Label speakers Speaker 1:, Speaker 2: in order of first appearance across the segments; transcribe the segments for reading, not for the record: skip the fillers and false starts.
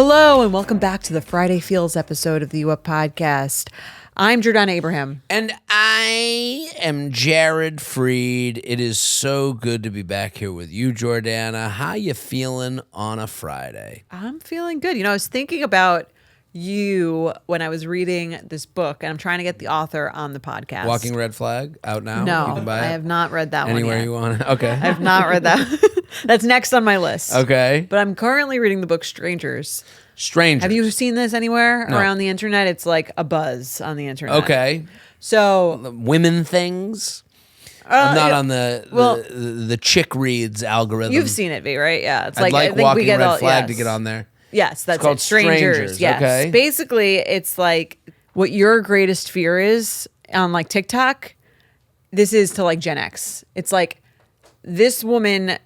Speaker 1: Hello, and welcome back to the Friday Feels episode of the U Up Podcast. I'm Jordana Abraham.
Speaker 2: And I am Jared Freid. It is so good to be back here with you, Jordana. How you feeling on a Friday?
Speaker 1: I'm feeling good. You know, I was thinking about you when I was reading this book, and I'm trying to get the author on the podcast.
Speaker 2: Walking Red Flag out now?
Speaker 1: No,
Speaker 2: You can buy it?
Speaker 1: I have not read that
Speaker 2: Anywhere
Speaker 1: one yet.
Speaker 2: you want it? Okay.
Speaker 1: I have not read that. That's next on my list.
Speaker 2: Okay.
Speaker 1: But I'm currently reading the book Strangers.
Speaker 2: Strangers.
Speaker 1: Have you seen this anywhere
Speaker 2: No.
Speaker 1: around the internet? It's like a buzz on the internet.
Speaker 2: Okay.
Speaker 1: So,
Speaker 2: Women things? I'm not on the
Speaker 1: well,
Speaker 2: the chick reads algorithm.
Speaker 1: you've seen it, V, right? Yeah. It's
Speaker 2: I'd like
Speaker 1: I think we
Speaker 2: Walking
Speaker 1: get
Speaker 2: Red
Speaker 1: all,
Speaker 2: Flag
Speaker 1: yes.
Speaker 2: to get on there.
Speaker 1: Yes, that's
Speaker 2: called
Speaker 1: it. Strangers.
Speaker 2: Strangers,
Speaker 1: Yes.
Speaker 2: okay.
Speaker 1: Basically, it's like what your greatest fear is on like TikTok. This is to like Gen X. It's like this woman.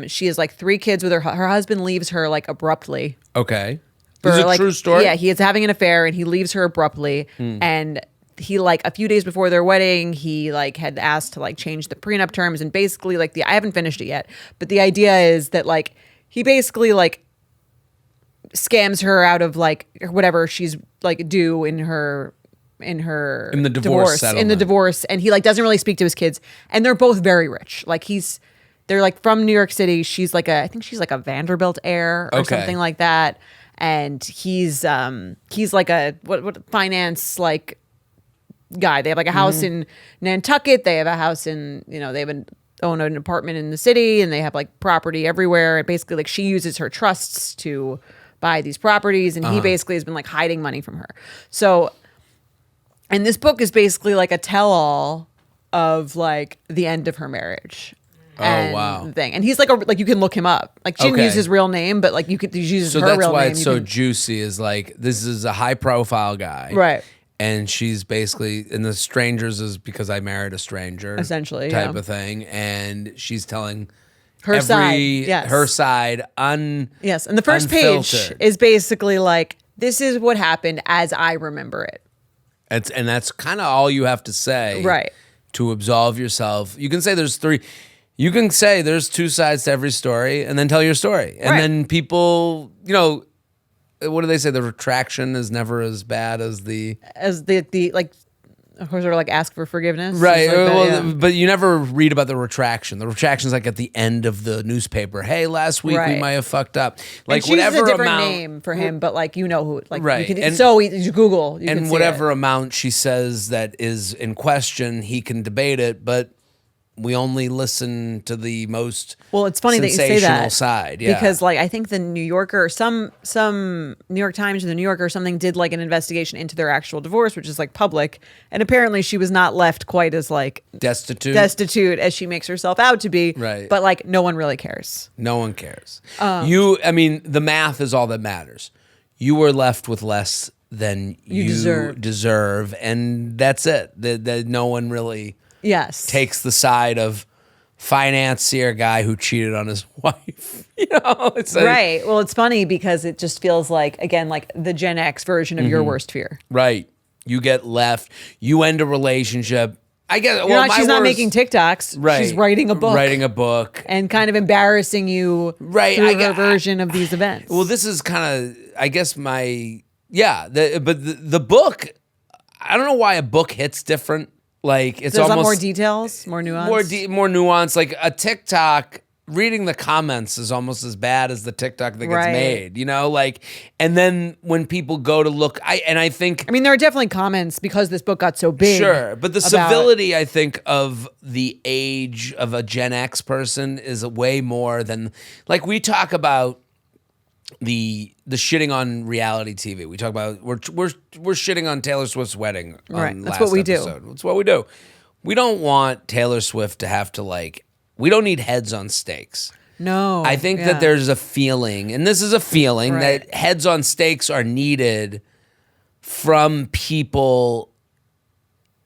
Speaker 1: She has like 3 kids with her. Her husband leaves her like abruptly.
Speaker 2: Okay.
Speaker 1: For,
Speaker 2: Is it a
Speaker 1: like,
Speaker 2: true story?
Speaker 1: Yeah, he is having an affair and he leaves her abruptly. And he like a few days before their wedding, he like had asked to like change the prenup terms, and basically like I haven't finished it yet, but the idea is that like he basically like scams her out of like whatever she's like due in the
Speaker 2: divorce settlement.
Speaker 1: and he like doesn't really speak to his kids, and they're both very rich. Like they're like from New York City. She's like I think she's like a Vanderbilt heir or
Speaker 2: Okay.
Speaker 1: something like that. And he's like a what finance like guy. They have like a house in Nantucket. They have a house in, they own an apartment in the city, and they have like property everywhere. And basically like she uses her trusts to buy these properties, and he basically has been like hiding money from her. So, and this book is basically like a tell-all of like the end of her marriage.
Speaker 2: Oh, wow.
Speaker 1: Thing. And he's like you can look him up. Like she didn't
Speaker 2: Okay.
Speaker 1: use his real name, but like you could use
Speaker 2: So
Speaker 1: her
Speaker 2: that's
Speaker 1: real
Speaker 2: why
Speaker 1: name.
Speaker 2: it's
Speaker 1: You
Speaker 2: so
Speaker 1: can-
Speaker 2: juicy, is like this is a high profile guy.
Speaker 1: Right.
Speaker 2: And she's basically, and the strangers is because I married a stranger.
Speaker 1: Essentially,
Speaker 2: type
Speaker 1: yeah.
Speaker 2: of thing. And she's telling
Speaker 1: Her side, yes.
Speaker 2: her side
Speaker 1: Yes, and the first page
Speaker 2: unfiltered.
Speaker 1: is basically like, this is what happened as I remember it.
Speaker 2: And that's kind of all you have to say.
Speaker 1: Right.
Speaker 2: To absolve yourself. You can say you can say there's 2 sides to every story, and then tell your story. And
Speaker 1: Right.
Speaker 2: then people, what do they say? The retraction is never as bad as the...
Speaker 1: As the like, of course, sort of like ask for forgiveness.
Speaker 2: Right.
Speaker 1: It's like that,
Speaker 2: Well,
Speaker 1: yeah.
Speaker 2: but you never read about the retraction. The retraction's like at the end of the newspaper. Hey, last week we
Speaker 1: Right.
Speaker 2: might have fucked up. Like
Speaker 1: And she uses
Speaker 2: whatever
Speaker 1: a different
Speaker 2: amount,
Speaker 1: name for him, but like who, like
Speaker 2: Right.
Speaker 1: you can,
Speaker 2: And-
Speaker 1: so you Google, you can
Speaker 2: and
Speaker 1: see
Speaker 2: whatever
Speaker 1: it.
Speaker 2: amount she says that is in question, he can debate it, but we only listen to the most
Speaker 1: Well, it's funny that you say
Speaker 2: sensational
Speaker 1: that
Speaker 2: side. Yeah.
Speaker 1: because like I think the New Yorker, or some New York Times or the New Yorker or something did like an investigation into their actual divorce, which is like public, and apparently she was not left quite as like
Speaker 2: destitute.
Speaker 1: as she makes herself out to be.
Speaker 2: Right.
Speaker 1: But like no one really cares.
Speaker 2: No one cares. The math is all that matters. You were left with less than you deserve, and that's it. That no one really
Speaker 1: Yes.
Speaker 2: takes the side of financier guy who cheated on his wife. It's like,
Speaker 1: Right. Well, it's funny because it just feels like, again, like the Gen X version of your worst fear.
Speaker 2: right. You get left. You end a relationship. I guess.
Speaker 1: She's not making TikToks.
Speaker 2: Right.
Speaker 1: She's writing a book.
Speaker 2: Writing a book.
Speaker 1: And kind of embarrassing you
Speaker 2: Right,
Speaker 1: through
Speaker 2: I
Speaker 1: her
Speaker 2: get-
Speaker 1: version of these events.
Speaker 2: Well, this is kind of, I guess, the book. I don't know why a book hits different. Like it's
Speaker 1: There's
Speaker 2: almost
Speaker 1: more details, more nuance.
Speaker 2: more nuance. Like a TikTok, reading the comments is almost as bad as the TikTok that gets
Speaker 1: Right.
Speaker 2: made. And then when people go to look, I think.
Speaker 1: I mean, there are definitely comments because this book got so big.
Speaker 2: Sure, but the
Speaker 1: about-
Speaker 2: civility, I think, of the age of a Gen X person is way more than, like, we talk about the shitting on reality TV. We talk about we're shitting on Taylor Swift's wedding.
Speaker 1: Right,
Speaker 2: On
Speaker 1: that's
Speaker 2: last
Speaker 1: what we do.
Speaker 2: episode. That's what we do. We don't want Taylor Swift to have to we don't need heads on stakes.
Speaker 1: No.
Speaker 2: I think
Speaker 1: yeah.
Speaker 2: that there's a feeling, and this is a feeling,
Speaker 1: Right.
Speaker 2: that heads on stakes are needed from people.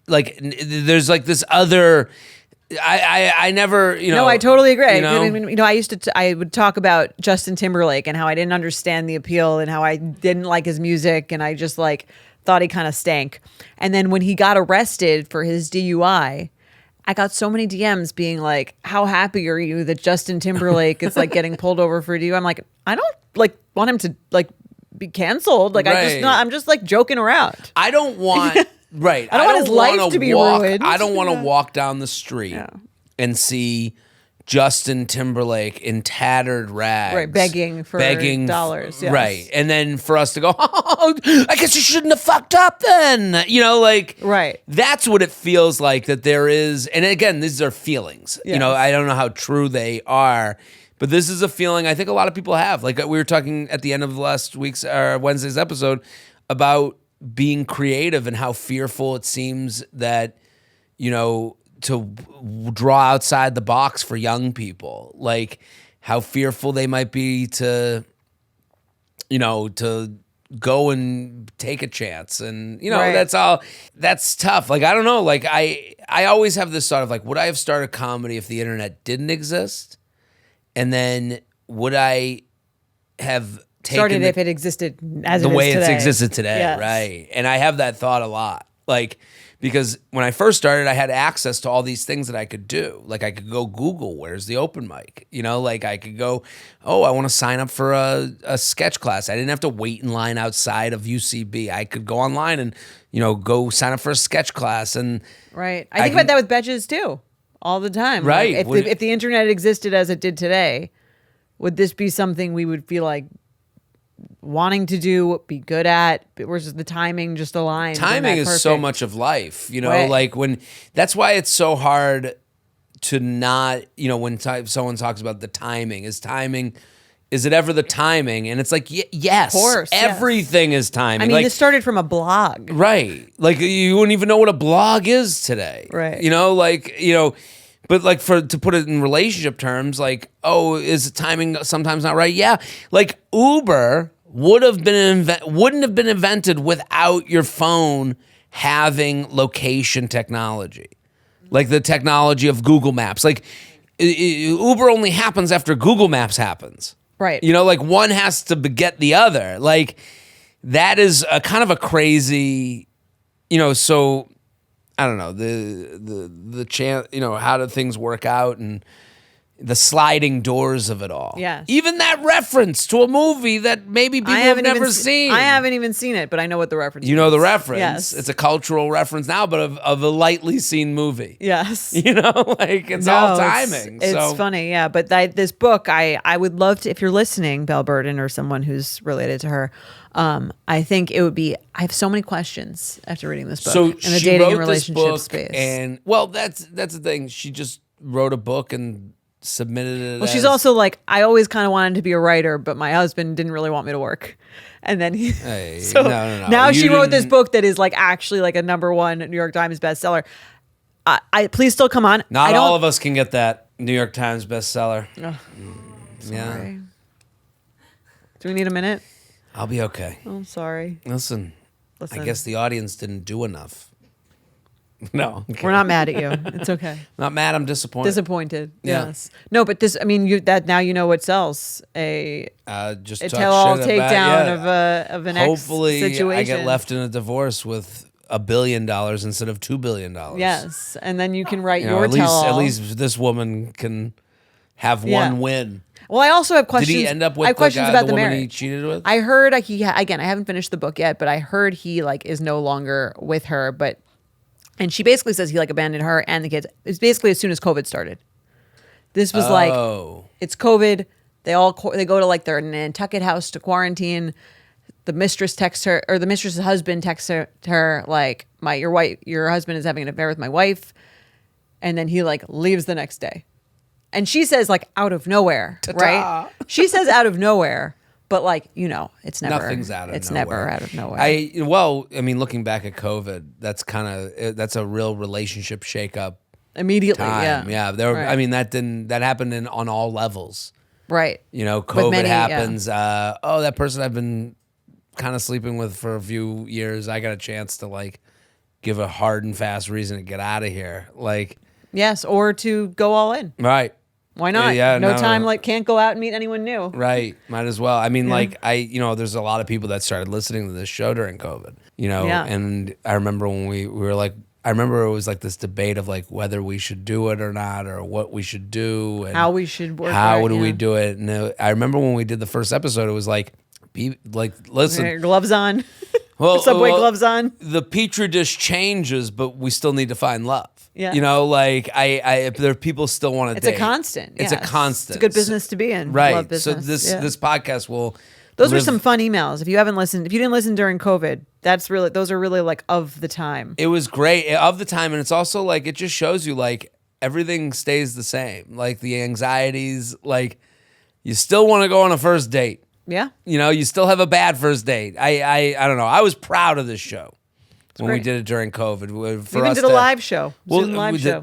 Speaker 2: Like, there's like this other. I never,
Speaker 1: No, I totally agree.
Speaker 2: You know?
Speaker 1: I mean, I would talk about Justin Timberlake and how I didn't understand the appeal and how I didn't like his music and I just like thought he kind of stank. And then when he got arrested for his DUI, I got so many DMs being like, how happy are you that Justin Timberlake is like getting pulled over for DUI? I'm like, I don't like want him to like be canceled. Like
Speaker 2: Right.
Speaker 1: I'm just like joking around.
Speaker 2: I don't want right.
Speaker 1: I don't want his life
Speaker 2: wanna
Speaker 1: to be
Speaker 2: walk,
Speaker 1: ruined.
Speaker 2: I don't want to walk down the street and see Justin Timberlake in tattered rags,
Speaker 1: Right, begging for dollars, yes.
Speaker 2: right? And then for us to go, oh, I guess you shouldn't have fucked up then, like,
Speaker 1: Right.
Speaker 2: That's what it feels like that there is. And again, these are feelings.
Speaker 1: Yes.
Speaker 2: I don't know how true they are, but this is a feeling I think a lot of people have. Like we were talking at the end of last week's or Wednesday's episode about being creative and how fearful it seems that to draw outside the box for young people, like how fearful they might be to go and take a chance. And,
Speaker 1: Right.
Speaker 2: that's tough. Like, I don't know. Like I always have this thought of like, would I have started comedy if the internet didn't exist? And then would I have
Speaker 1: Started if it existed as
Speaker 2: the
Speaker 1: it is
Speaker 2: way
Speaker 1: today.
Speaker 2: it's existed today,
Speaker 1: Yes.
Speaker 2: right? And I have that thought a lot, like because when I first started, I had access to all these things that I could do. Like I could go Google where's the open mic, like I could go, I want to sign up for a sketch class. I didn't have to wait in line outside of UCB. I could go online and go sign up for a sketch class. And
Speaker 1: Right. I think about that with Betches too, all the time.
Speaker 2: Right.
Speaker 1: Like, if the internet existed as it did today, would this be something we would feel like wanting to do, be good at, versus the timing just aligned?
Speaker 2: Timing is so much of life,
Speaker 1: Right.
Speaker 2: like that's why it's so hard to not, when someone talks about the timing, is it ever the timing? And it's like, yes,
Speaker 1: Of course, yes.
Speaker 2: everything is timing.
Speaker 1: I mean,
Speaker 2: like,
Speaker 1: this started from a blog.
Speaker 2: right. Like you wouldn't even know what a blog is today.
Speaker 1: Right.
Speaker 2: But like to put it in relationship terms, like, is the timing sometimes not right? Yeah. Like Uber wouldn't have been invented without your phone having location technology. Like the technology of Google Maps. Like Uber only happens after Google Maps happens.
Speaker 1: Right.
Speaker 2: Like one has to beget the other. Like that is a kind of a crazy, so I don't know, the chance, how do things work out and the sliding doors of it all.
Speaker 1: Yes.
Speaker 2: Even that reference to a movie that maybe people have never seen.
Speaker 1: I haven't even seen it, but I know what the reference is.
Speaker 2: You know the reference.
Speaker 1: Yes.
Speaker 2: It's a cultural reference now, but of a lightly seen movie.
Speaker 1: Yes.
Speaker 2: Like it's all timing.
Speaker 1: It's funny, yeah. But this book, I would love to, if you're listening, Belle Burden, or someone who's related to her, I think it would be, I have so many questions after reading this book.
Speaker 2: So
Speaker 1: in the
Speaker 2: she
Speaker 1: dating and
Speaker 2: wrote this
Speaker 1: relationship
Speaker 2: book,
Speaker 1: space.
Speaker 2: and well, that's the thing. She just wrote a book and submitted it.
Speaker 1: Well, she's also like, I always kind of wanted to be a writer, but my husband didn't really want me to work. And then
Speaker 2: no.
Speaker 1: Now
Speaker 2: You
Speaker 1: she wrote this
Speaker 2: didn't-
Speaker 1: book that is like actually like a #1 New York Times bestseller. I please still come on.
Speaker 2: Not all of us can get that New York Times bestseller. Yeah,
Speaker 1: Sorry. Do we need a minute?
Speaker 2: I'll be okay.
Speaker 1: Oh, I'm sorry.
Speaker 2: Listen,
Speaker 1: Listen.
Speaker 2: I guess the audience didn't do enough. No, I'm
Speaker 1: We're not mad at you. It's okay.
Speaker 2: not mad. I'm disappointed.
Speaker 1: Disappointed.
Speaker 2: Yeah.
Speaker 1: Yes. No, but this, I mean, now you know what sells.
Speaker 2: Just
Speaker 1: A
Speaker 2: talk
Speaker 1: tell-all
Speaker 2: shit
Speaker 1: takedown
Speaker 2: about,
Speaker 1: of an
Speaker 2: hopefully
Speaker 1: ex situation.
Speaker 2: I get left in a divorce with $1 billion instead of $2 billion.
Speaker 1: Yes, and then you can write
Speaker 2: You know,
Speaker 1: your
Speaker 2: at least
Speaker 1: tell-all.
Speaker 2: at least this woman can have
Speaker 1: Yeah.
Speaker 2: one win.
Speaker 1: Well, I also have
Speaker 2: Did
Speaker 1: questions.
Speaker 2: he end up
Speaker 1: I
Speaker 2: with
Speaker 1: have questions about the
Speaker 2: woman he
Speaker 1: marriage.
Speaker 2: cheated with?
Speaker 1: I heard again, I haven't finished the book yet, but I heard he like is no longer with her. And she basically says he like abandoned her and the kids. It's basically as soon as COVID started. This was like, it's COVID. They go to like their Nantucket house to quarantine. The mistress texts her, or the mistress's husband texts her like, your husband is having an affair with my wife. And then he like leaves the next day. And she says like out of nowhere, right? She says out of nowhere, but like, it's never.
Speaker 2: Nothing's out of
Speaker 1: it's
Speaker 2: nowhere.
Speaker 1: never out of nowhere.
Speaker 2: I mean, looking back at COVID, that's a real relationship shakeup
Speaker 1: Immediately,
Speaker 2: time.
Speaker 1: yeah.
Speaker 2: Right.
Speaker 1: Right.
Speaker 2: I mean, that happened on all levels.
Speaker 1: Right.
Speaker 2: COVID
Speaker 1: many,
Speaker 2: happens. That person I've been kind of sleeping with for a few years, I got a chance to like give a hard and fast reason to get out of here. Like,
Speaker 1: Yes, or to go all in.
Speaker 2: right.
Speaker 1: Why not?
Speaker 2: Yeah,
Speaker 1: no
Speaker 2: no.
Speaker 1: time, like can't go out and meet anyone new.
Speaker 2: Right. Might as well. I mean, there's a lot of people that started listening to this show during COVID,
Speaker 1: Yeah.
Speaker 2: and I remember when we were like, I remember it was like this debate of like whether we should do it or not, or what we should do, and
Speaker 1: How we should work.
Speaker 2: how
Speaker 1: right,
Speaker 2: do we
Speaker 1: yeah.
Speaker 2: do it. And I remember when we did the first episode, it was like Listen.
Speaker 1: Gloves on.
Speaker 2: Well,
Speaker 1: Subway gloves on.
Speaker 2: The petri dish changes, but we still need to find love.
Speaker 1: Yeah.
Speaker 2: There people still want to date.
Speaker 1: It's a constant.
Speaker 2: It's a constant.
Speaker 1: It's a good business to be in.
Speaker 2: Right.
Speaker 1: Love business.
Speaker 2: So this podcast will.
Speaker 1: Those were some fun emails. If you didn't listen during COVID, those are really like of the time.
Speaker 2: It was great of the time, and it's also like it just shows you like everything stays the same. Like the anxieties, like you still want to go on a first date.
Speaker 1: Yeah.
Speaker 2: You still have a bad first date. I don't know. I was proud of this show when we
Speaker 1: great.
Speaker 2: did it during COVID.
Speaker 1: We even did a live show.
Speaker 2: Did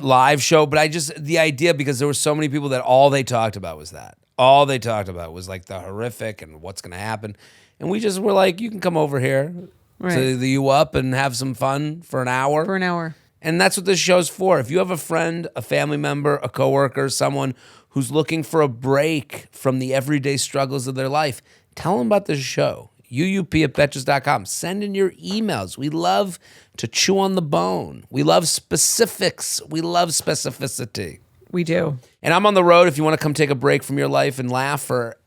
Speaker 2: live show, but the idea, because there were so many people that all they talked about was that. All they talked about was like the horrific and what's going to happen. And we just were like, you can come over here to the U Up and have some fun for an hour.
Speaker 1: For an hour.
Speaker 2: And that's what this show's for. If you have a friend, a family member, a coworker, someone who's looking for a break from the everyday struggles of their life, tell them about this show. uup@betches.com. Send in your emails. We love to chew on the bone. We love specifics. We love specificity.
Speaker 1: We do.
Speaker 2: And I'm on the road if you want to come take a break from your life and laugh for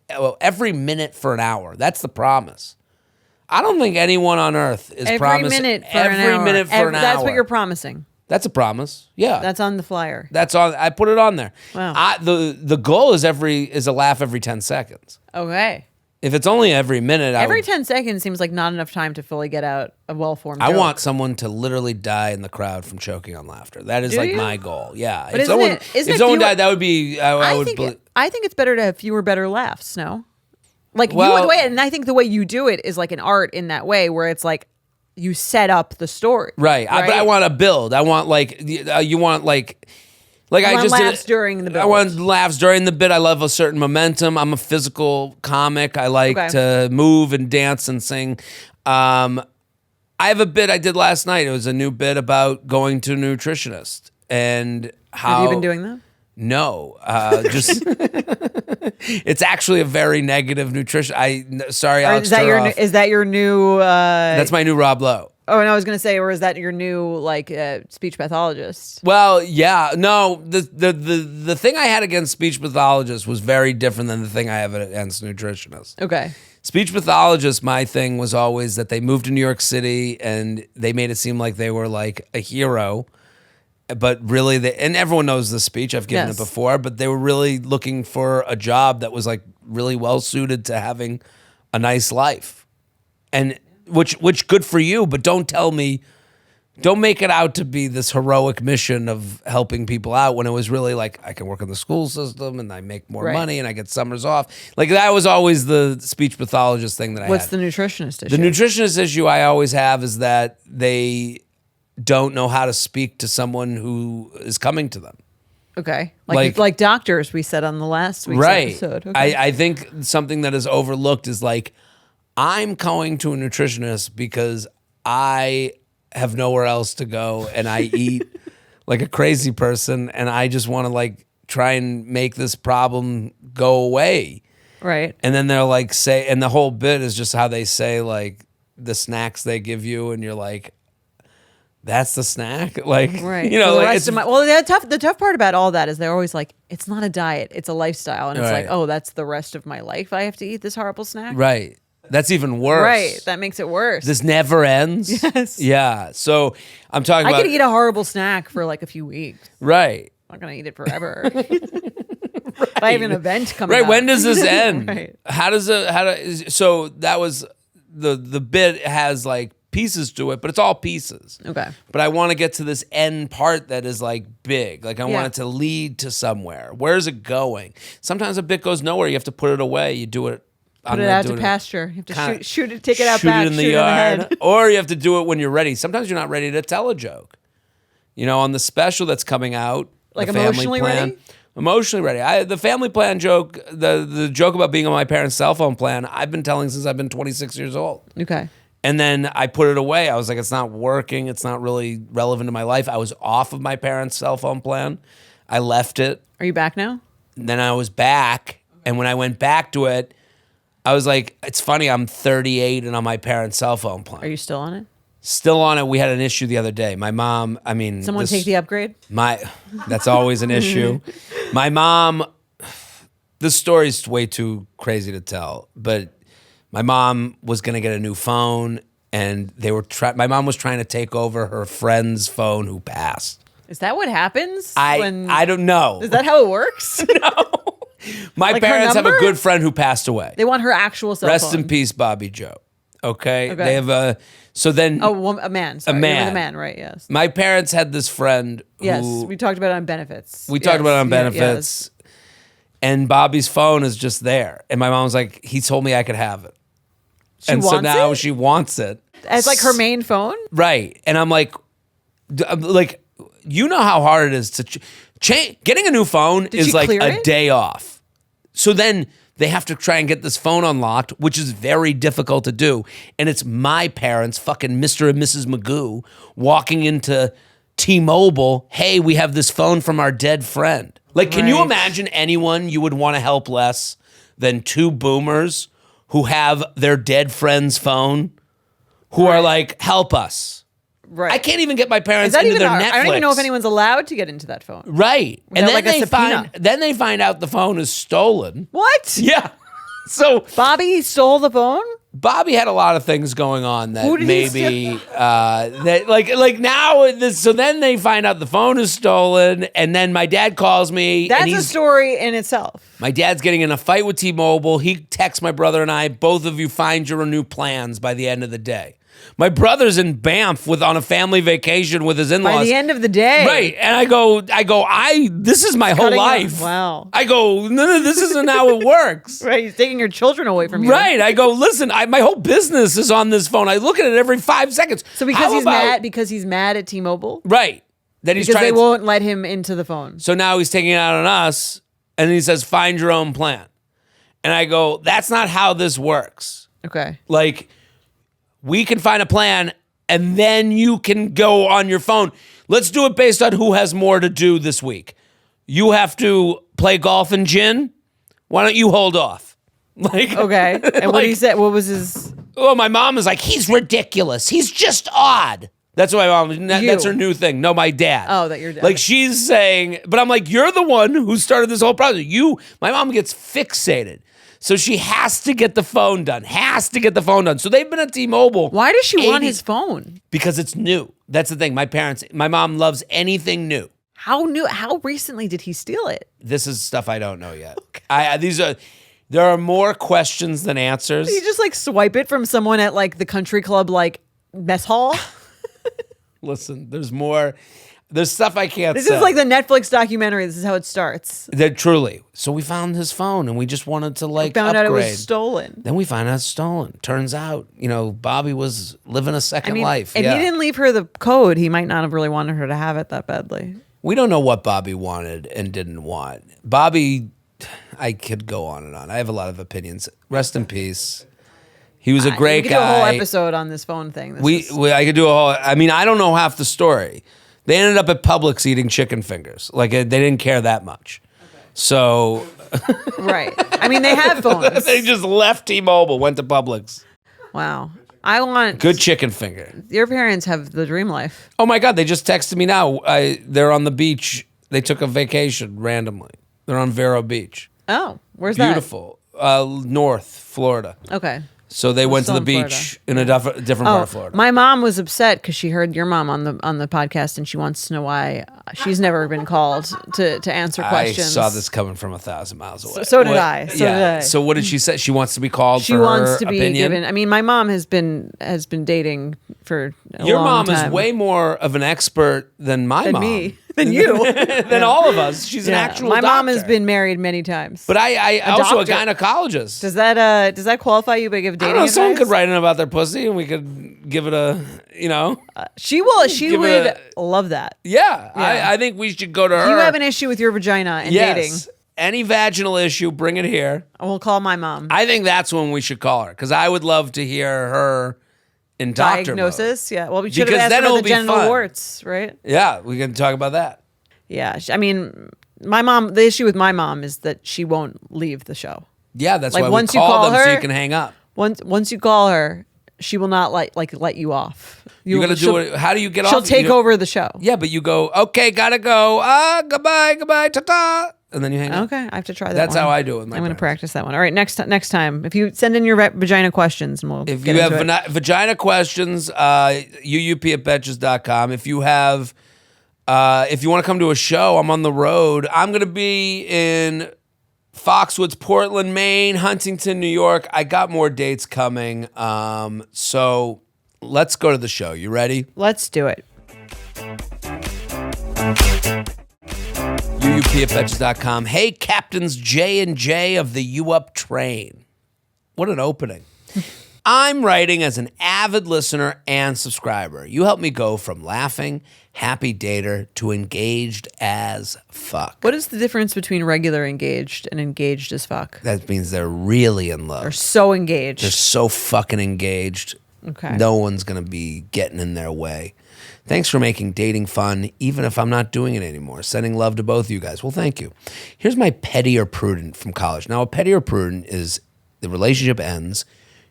Speaker 2: every minute for an hour. That's the promise. I don't think anyone on earth is promising every minute for an hour.
Speaker 1: That's what you're promising.
Speaker 2: That's a promise. Yeah.
Speaker 1: That's on the flyer.
Speaker 2: That's on. I put it on there.
Speaker 1: Wow.
Speaker 2: The goal is a laugh every 10 seconds.
Speaker 1: Okay.
Speaker 2: If it's only every minute,
Speaker 1: every 10 seconds seems like not enough time to fully get out a well-formed joke.
Speaker 2: I want someone to literally die in the crowd from choking on laughter. That is my goal. Yeah.
Speaker 1: But
Speaker 2: if someone died, that would be. I
Speaker 1: think it's better to have fewer, better laughs. No. Like and I think the way you do it is like an art in that way, where it's like you set up the story.
Speaker 2: Right. But I want to build. I want you want like I just
Speaker 1: laughs during the bit.
Speaker 2: I want laughs during the bit. I love a certain momentum. I'm a physical comic. I like to move and dance and sing. I have a bit I did last night. It was a new bit about going to a nutritionist and how.
Speaker 1: Have you been doing that?
Speaker 2: No, just it's actually a very negative nutrition. Sorry, Alex.
Speaker 1: Is that your new?
Speaker 2: That's my new Rob Lowe.
Speaker 1: Oh, and I was going to say, or is that your new speech pathologist?
Speaker 2: Well, yeah, no. The thing I had against speech pathologists was very different than the thing I have against nutritionists.
Speaker 1: Okay.
Speaker 2: Speech pathologists, my thing was always that they moved to New York City and they made it seem like they were like a hero. But really, and everyone knows this speech, I've given it before, but they were really looking for a job that was like really well suited to having a nice life. And which good for you, but don't make it out to be this heroic mission of helping people out when it was really like, I can work in the school system and I make more money and I get summers off. Like that was always the speech pathologist thing that I had.
Speaker 1: What's the nutritionist issue?
Speaker 2: The nutritionist issue I always have is that they don't know how to speak to someone who is coming to them.
Speaker 1: Okay. Like doctors we said on the last week's episode. Okay.
Speaker 2: I think something that is overlooked is like, I'm going to a nutritionist because I have nowhere else to go and I eat like a crazy person and I just want to like try and make this problem go away.
Speaker 1: Right.
Speaker 2: And then they're like and the whole bit is just how they say like the snacks they give you and you're like, that's the snack, like
Speaker 1: right. The tough part about all that is they're always like, it's not a diet, it's a lifestyle, and it's like, oh, that's the rest of my life. I have to eat this horrible snack.
Speaker 2: Right. That's even worse.
Speaker 1: Right. That makes it worse.
Speaker 2: This never ends.
Speaker 1: Yes.
Speaker 2: Yeah. So I'm talking about.
Speaker 1: I could eat a horrible snack for like a few weeks.
Speaker 2: Right.
Speaker 1: I'm not gonna eat it forever. If I have an event coming.
Speaker 2: Right.
Speaker 1: up.
Speaker 2: When does this end?
Speaker 1: Right.
Speaker 2: So that was the bit has like pieces to it, but it's all pieces.
Speaker 1: Okay.
Speaker 2: But I want to get to this end part that is like big. Like I want it to lead to somewhere. Where's it going? Sometimes a bit goes nowhere. You have to put it away. You do it.
Speaker 1: Put it out to pasture. You have to shoot it, take it out back,
Speaker 2: shoot it in the yard. Or you have to do it when you're ready. Sometimes you're not ready to tell a joke. On the special that's coming out,
Speaker 1: like
Speaker 2: the Family
Speaker 1: emotionally
Speaker 2: Plan,
Speaker 1: ready?
Speaker 2: Emotionally ready. The Family Plan joke, the joke about being on my parents' cell phone plan, I've been telling since I've been 26 years old.
Speaker 1: Okay.
Speaker 2: And then I put it away. I was like, it's not working. It's not really relevant to my life. I was off of my parents' cell phone plan. I left it.
Speaker 1: Are you back now?
Speaker 2: And then I was back. And when I went back to it, I was like, it's funny, I'm 38 and on my parents' cell phone plan.
Speaker 1: Are you still on it?
Speaker 2: Still on it. We had an issue the other day. My mom,
Speaker 1: Someone take the upgrade?
Speaker 2: That's always an issue. My mom, this story's way too crazy to tell, but My mom was going to get a new phone, and my mom was trying to take over her friend's phone who passed.
Speaker 1: Is that what happens?
Speaker 2: I don't know.
Speaker 1: Is that how it works?
Speaker 2: No. My parents have a good friend who passed away.
Speaker 1: They want her actual cell phone.
Speaker 2: Rest in peace, Bobby Joe. Okay. They have a
Speaker 1: man. Sorry.
Speaker 2: A man.
Speaker 1: The man, right? Yes.
Speaker 2: My parents had this friend.
Speaker 1: Yes, we talked about it on benefits.
Speaker 2: We talked about it on benefits, and Bobby's phone is just there. And my mom was like, "He told me I could have it." So now she wants it
Speaker 1: as like her main phone,
Speaker 2: right? And I'm like, you know how hard it is to change. Getting a new phone is like a day off. So then they have to try and get this phone unlocked, which is very difficult to do. And it's my parents, fucking Mr. and Mrs. Magoo, walking into T-Mobile. Hey, we have this phone from our dead friend. Like, can you imagine anyone you would want to help less than two boomers who have their dead friend's phone, who are like, help us. Right. I can't even get my parents into their Netflix.
Speaker 1: I don't even know if anyone's allowed to get into that phone.
Speaker 2: Right. And then they find out the phone is stolen.
Speaker 1: What?
Speaker 2: Yeah. So
Speaker 1: Bobby stole the phone?
Speaker 2: Bobby had a lot of things going on that maybe so then they find out the phone is stolen, and then my dad calls me.
Speaker 1: That's a story in itself.
Speaker 2: My dad's getting in a fight with T-Mobile. He texts my brother and I, both of you find your new plans by the end of the day. My brother's in Banff on a family vacation with his in-laws.
Speaker 1: By the end of the day.
Speaker 2: Right. And I go, this is my whole life.
Speaker 1: Wow.
Speaker 2: I go, no, this isn't how it works.
Speaker 1: Right. He's taking your children away from you.
Speaker 2: Right. I go, listen, my whole business is on this phone. I look at it every 5 seconds.
Speaker 1: So because he's mad at T-Mobile?
Speaker 2: Right. That he's
Speaker 1: they won't let him into the phone.
Speaker 2: So now he's taking it out on us, and he says, find your own plan. And I go, that's not how this works.
Speaker 1: Okay.
Speaker 2: Like, we can find a plan, and then you can go on your phone. Let's do it based on who has more to do this week. You have to play golf and gin. Why don't you hold off? Like,
Speaker 1: okay. And what did he say? What was his?
Speaker 2: Oh, my mom is like, he's ridiculous. He's just odd. That's what my mom. That's her new thing. No, my dad.
Speaker 1: Oh, that your dad.
Speaker 2: Like, she's saying, but I'm like, you're the one who started this whole process. My mom gets fixated. So she has to get the phone done. So they've been at T-Mobile.
Speaker 1: Why does she want his phone?
Speaker 2: Because it's new. That's the thing. My mom loves anything new.
Speaker 1: How new? How recently did he steal it?
Speaker 2: This is stuff I don't know yet. Okay. There are more questions than answers.
Speaker 1: You just like swipe it from someone at like the country club like mess hall.
Speaker 2: Listen, there's more. There's stuff I can't say.
Speaker 1: This is like the Netflix documentary. This is how it starts.
Speaker 2: Truly. So we found his phone, and we just wanted to
Speaker 1: found out it was stolen.
Speaker 2: Then we found out it's stolen. Turns out, Bobby was living a second life.
Speaker 1: If he didn't leave her the code, he might not have really wanted her to have it that badly.
Speaker 2: We don't know what Bobby wanted and didn't want. Bobby, I could go on and on. I have a lot of opinions. Rest in peace. He was a great guy. We could do a whole
Speaker 1: episode on this phone thing.
Speaker 2: I could do a whole. I mean, I don't know half the story. They ended up at Publix eating chicken fingers. Like, they didn't care that much. Okay. So.
Speaker 1: Right. I mean, they have phones.
Speaker 2: They just left T-Mobile, went to Publix.
Speaker 1: Wow. I want.
Speaker 2: Good chicken finger.
Speaker 1: Your parents have the dream life.
Speaker 2: Oh, my God. They just texted me now. They're on the beach. They took a vacation randomly. They're on Vero Beach.
Speaker 1: Oh, where's
Speaker 2: Beautiful.
Speaker 1: that?
Speaker 2: Beautiful. North Florida.
Speaker 1: Okay.
Speaker 2: So they went to the beach in a different part of Florida.
Speaker 1: My mom was upset because she heard your mom on the podcast, and she wants to know why she's never been called to answer questions.
Speaker 2: I saw this coming from 1,000 miles away.
Speaker 1: So did I. So did I.
Speaker 2: So what did she say? She wants to be called.
Speaker 1: She wants to be given. I mean, my mom has been dating for a
Speaker 2: Your
Speaker 1: long
Speaker 2: mom
Speaker 1: time.
Speaker 2: is way more of an expert than my mom.
Speaker 1: Me. Than you.
Speaker 2: Than all of us. She's an actual
Speaker 1: My
Speaker 2: doctor.
Speaker 1: mom has been married many times.
Speaker 2: But I also a gynecologist.
Speaker 1: Does that qualify you by give dating advice?
Speaker 2: Someone could write in about their pussy, and we could give it a,
Speaker 1: she would love that.
Speaker 2: Yeah. I think we should go to her.
Speaker 1: You have an issue with your vagina and dating.
Speaker 2: Any vaginal issue, bring it here.
Speaker 1: We'll call my mom.
Speaker 2: I think that's when we should call her, because I would love to hear her in doctor
Speaker 1: diagnosis.
Speaker 2: Mode.
Speaker 1: Yeah. Well, we should have asked her about the genital warts, right?
Speaker 2: Yeah, we can talk about that.
Speaker 1: Yeah. I mean, my mom. The issue with my mom is that she won't leave the show.
Speaker 2: Yeah, that's why we call them so you can hang up.
Speaker 1: Once you call her, she will not let you off.
Speaker 2: You're gonna do it. How do you get off?
Speaker 1: She'll take over the show.
Speaker 2: Yeah, but you go. Okay, gotta go. Goodbye, ta-ta. and then you hang up.
Speaker 1: Okay, I have to try that.
Speaker 2: That's
Speaker 1: one.
Speaker 2: how I do it with my
Speaker 1: I'm going to
Speaker 2: parents.
Speaker 1: practice that one. All right, next time, if you send in your vagina questions, and we'll
Speaker 2: If
Speaker 1: get
Speaker 2: you have
Speaker 1: into it.
Speaker 2: vagina questions, uup@betches.com. If you have, if you want to come to a show, I'm on the road. I'm going to be in Foxwoods, Portland, Maine, Huntington, New York. I got more dates coming. So let's go to the show. You ready?
Speaker 1: Let's do it.
Speaker 2: uup@betches.com. Hey, Captains J and J of the U Up train. What an opening. I'm writing as an avid listener and subscriber. You helped me go from laughing, happy dater to engaged as fuck.
Speaker 1: What is the difference between regular engaged and engaged as fuck?
Speaker 2: That means they're really in love.
Speaker 1: They're so engaged.
Speaker 2: They're so fucking engaged.
Speaker 1: Okay.
Speaker 2: No one's going to be getting in their way. Thanks for making dating fun, even if I'm not doing it anymore. Sending love to both of you guys. Well, thank you. Here's my petty or prudent from college. Now, a petty or prudent is the relationship ends,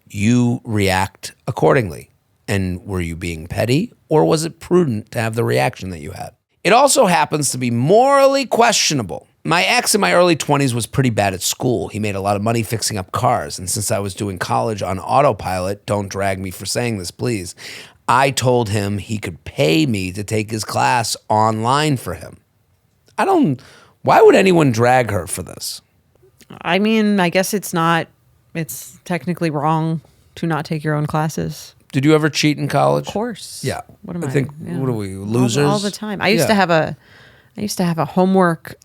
Speaker 2: you react accordingly. And were you being petty, or was it prudent to have the reaction that you had? It also happens to be morally questionable. My ex in my early 20s was pretty bad at school. He made a lot of money fixing up cars. And since I was doing college on autopilot, don't drag me for saying this, please, I told him he could pay me to take his class online for him. Why would anyone drag her for this?
Speaker 1: I mean, I guess it's technically wrong to not take your own classes.
Speaker 2: Did you ever cheat in college?
Speaker 1: Of course.
Speaker 2: Yeah.
Speaker 1: What am
Speaker 2: I think,
Speaker 1: yeah.
Speaker 2: what are we, losers?
Speaker 1: All the time. I used to have a homework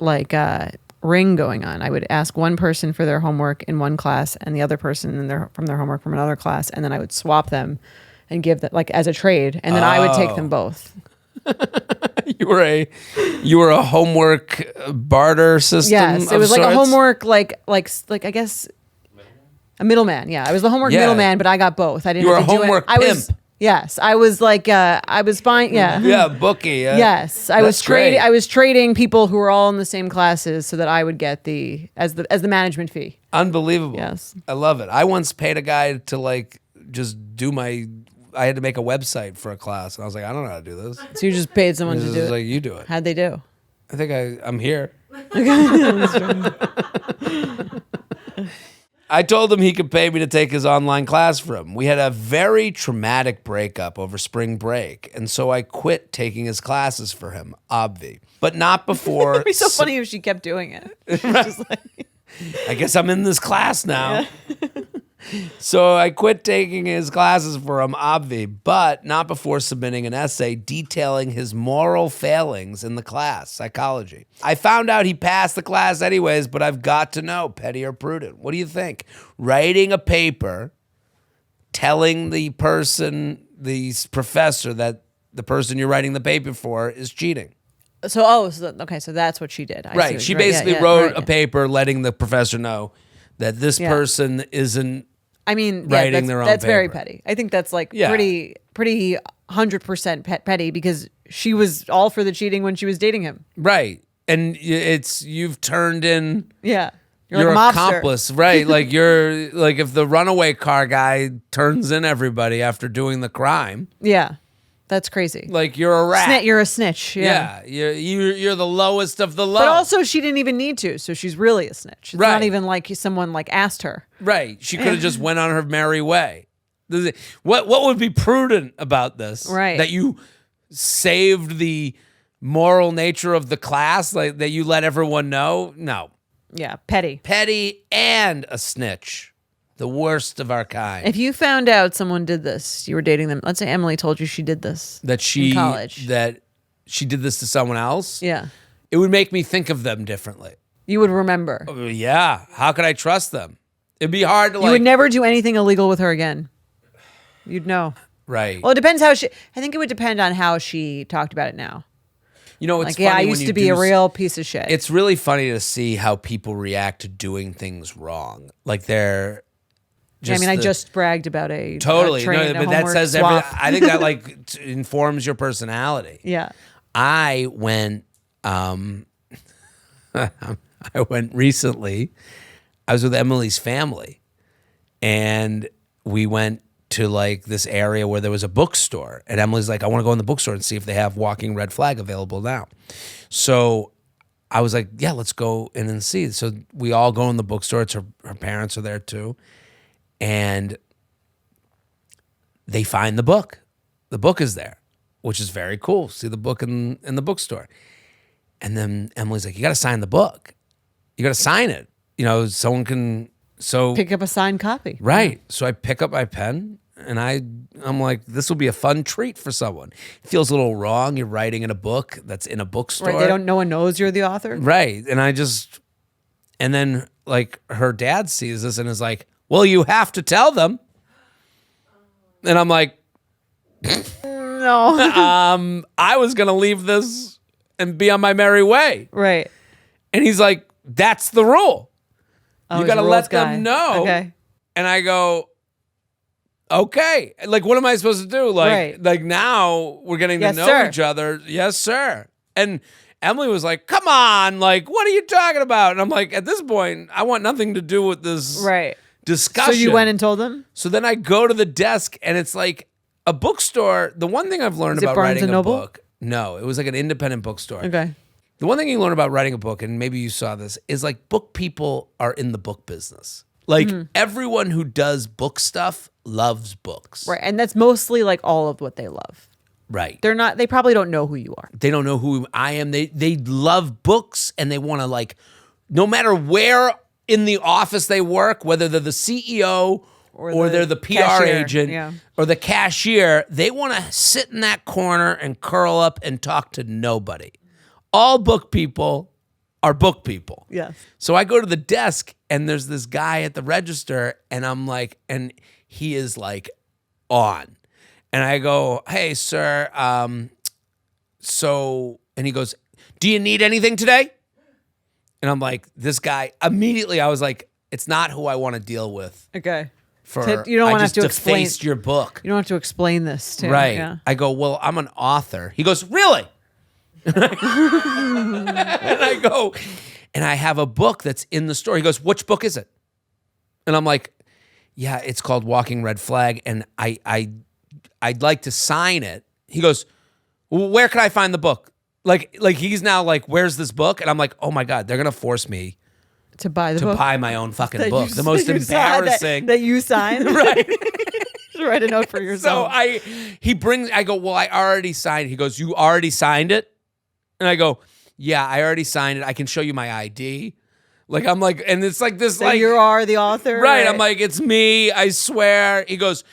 Speaker 1: ring going on. I would ask one person for their homework in one class and the other person from their homework from another class, and then I would swap them and give that as a trade, and then I would take them both.
Speaker 2: You were a homework barter system.
Speaker 1: Yes, it was like a
Speaker 2: sorts?
Speaker 1: homework, like I guess a middleman. Yeah, I was the homework middleman, but I got both. I didn't.
Speaker 2: You were
Speaker 1: have
Speaker 2: a
Speaker 1: to do
Speaker 2: homework
Speaker 1: it. I was.
Speaker 2: pimp.
Speaker 1: Yes, I was I was buying. Yeah.
Speaker 2: Yeah, bookie.
Speaker 1: Yes, I was trading. I was trading people who were all in the same classes so that I would get as the management fee.
Speaker 2: Unbelievable.
Speaker 1: Yes,
Speaker 2: I love it. I once paid a guy to just do my. I had to make a website for a class, and I was like, I don't know how to do this.
Speaker 1: so you just paid someone to do it.
Speaker 2: Like, you do it.
Speaker 1: How'd they do?
Speaker 2: I think I'm here. I told him he could pay me to take his online class for him. We had a very traumatic breakup over spring break, and so I quit taking his classes for him, obvi. But not before...
Speaker 1: It'd be so funny if she kept doing it. Just
Speaker 2: I guess I'm in this class now. So I quit taking his classes for him, obvi, but not before submitting an essay detailing his moral failings in the class, psychology. I found out he passed the class anyways, but I've got to know, petty or prudent. What do you think? Writing a paper telling the professor that the person you're writing the paper for is cheating.
Speaker 1: so that's what she did.
Speaker 2: Right. She basically wrote a paper letting the professor know that this person isn't writing their own
Speaker 1: that's very
Speaker 2: paper.
Speaker 1: petty. I think that's pretty 100% petty because she was all for the cheating when she was dating him.
Speaker 2: Right. And you've turned in
Speaker 1: Yeah.
Speaker 2: your
Speaker 1: like a mobster.
Speaker 2: accomplice, right? Like you're like if the runaway car guy turns in everybody after doing the crime,
Speaker 1: Yeah. That's crazy.
Speaker 2: like you're a rat.
Speaker 1: You're a snitch. Yeah.
Speaker 2: Yeah, you're the lowest of the low.
Speaker 1: But also she didn't even need to, so she's really a snitch. It's
Speaker 2: Right.
Speaker 1: not even like someone asked her.
Speaker 2: Right. She could have just went on her merry way. What would be prudent about this?
Speaker 1: Right.
Speaker 2: That you saved the moral nature of the class, like that you let everyone know? No.
Speaker 1: Yeah, petty.
Speaker 2: Petty and a snitch. The worst of our kind.
Speaker 1: If you found out someone did this, you were dating them. Let's say Emily told you she did this.
Speaker 2: That she
Speaker 1: in college.
Speaker 2: That she did this to someone else.
Speaker 1: Yeah.
Speaker 2: It would make me think of them differently.
Speaker 1: You would remember.
Speaker 2: Yeah. How could I trust them? It'd be hard to
Speaker 1: You would never do anything illegal with her again. You'd know.
Speaker 2: Right.
Speaker 1: Well, it depends I think it would depend on how she talked about it now.
Speaker 2: You know, it's
Speaker 1: I
Speaker 2: funny
Speaker 1: used
Speaker 2: when
Speaker 1: to be a real piece of shit.
Speaker 2: It's really funny to see how people react to doing things wrong. Like they're
Speaker 1: I just bragged about a
Speaker 2: totally.
Speaker 1: train,
Speaker 2: No,
Speaker 1: a
Speaker 2: but that
Speaker 1: homework
Speaker 2: says
Speaker 1: swap.
Speaker 2: I think that informs your personality.
Speaker 1: Yeah.
Speaker 2: I went recently. I was with Emily's family, and we went to this area where there was a bookstore, and Emily's like, I want to go in the bookstore and see if they have Walking Red Flag available now. So I was like, yeah, let's go in and see. So we all go in the bookstore. It's her parents are there too. And they find the book. The book is there, which is very cool. See the book in the bookstore. And then Emily's like, you got to sign the book. You got to sign it. Someone can,
Speaker 1: pick up a signed copy.
Speaker 2: Right. So I pick up my pen and I'm like, this will be a fun treat for someone. It feels a little wrong. You're writing in a book that's in a bookstore.
Speaker 1: Right. No one knows you're the author.
Speaker 2: Right. And then like her dad sees this and is like, well, you have to tell them. And I'm like,
Speaker 1: no.
Speaker 2: I was going to leave this and be on my merry way.
Speaker 1: Right.
Speaker 2: And he's like, that's the rule.
Speaker 1: Oh,
Speaker 2: you got to let
Speaker 1: guy.
Speaker 2: them know.
Speaker 1: Okay.
Speaker 2: And I go, okay. Like, what am I supposed to do? Like now we're getting to know each other. Yes, sir. And Emily was like, come on. Like, what are you talking about? And I'm like, at this point, I want nothing to do with this discussion.
Speaker 1: So you went and told them?
Speaker 2: So then I go to the desk and it's like a bookstore. The one thing I've learned about writing a book. No, it was like an independent bookstore.
Speaker 1: Okay.
Speaker 2: The one thing you learn about writing a book, and maybe you saw this, is like book people are in the book business. Like everyone who does book stuff loves books.
Speaker 1: Right. And that's mostly like all of what they love.
Speaker 2: Right.
Speaker 1: They probably don't know who you are.
Speaker 2: They don't know who I am. They love books and they want to like, no matter where in the office they work, whether they're the CEO or they're the PR
Speaker 1: cashier,
Speaker 2: agent or the cashier, they want to sit in that corner and curl up and talk to nobody. All book people are book people.
Speaker 1: Yes.
Speaker 2: So I go to the desk and there's this guy at the register and I'm like, and he is like on. And I go, hey, sir, and he goes, do you need anything today? And I'm like, this guy, immediately I was like, it's not who I want to deal with.
Speaker 1: Okay.
Speaker 2: You don't want to have to explain your book.
Speaker 1: You don't have to explain this to
Speaker 2: right.
Speaker 1: Yeah.
Speaker 2: I go, well, I'm an author. He goes, really? And I go, and I have a book that's in the store. He goes, which book is it? And I'm like, yeah, it's called Walking Red Flag, and I'd like to sign it. He goes, well, where can I find the book? Like he's now like, where's this book? And I'm like, oh my God, they're gonna force me
Speaker 1: to buy the book.
Speaker 2: To buy my own fucking book. The most embarrassing
Speaker 1: that you signed.
Speaker 2: Right.
Speaker 1: Write a note for yourself.
Speaker 2: So I go, well, I already signed it. He goes, you already signed it? And I go, yeah, I already signed it. I can show you my ID. Like, I'm like, and it's like this,
Speaker 1: so
Speaker 2: like.
Speaker 1: You are the author?
Speaker 2: Right. I'm like, it's me. I swear. He goes,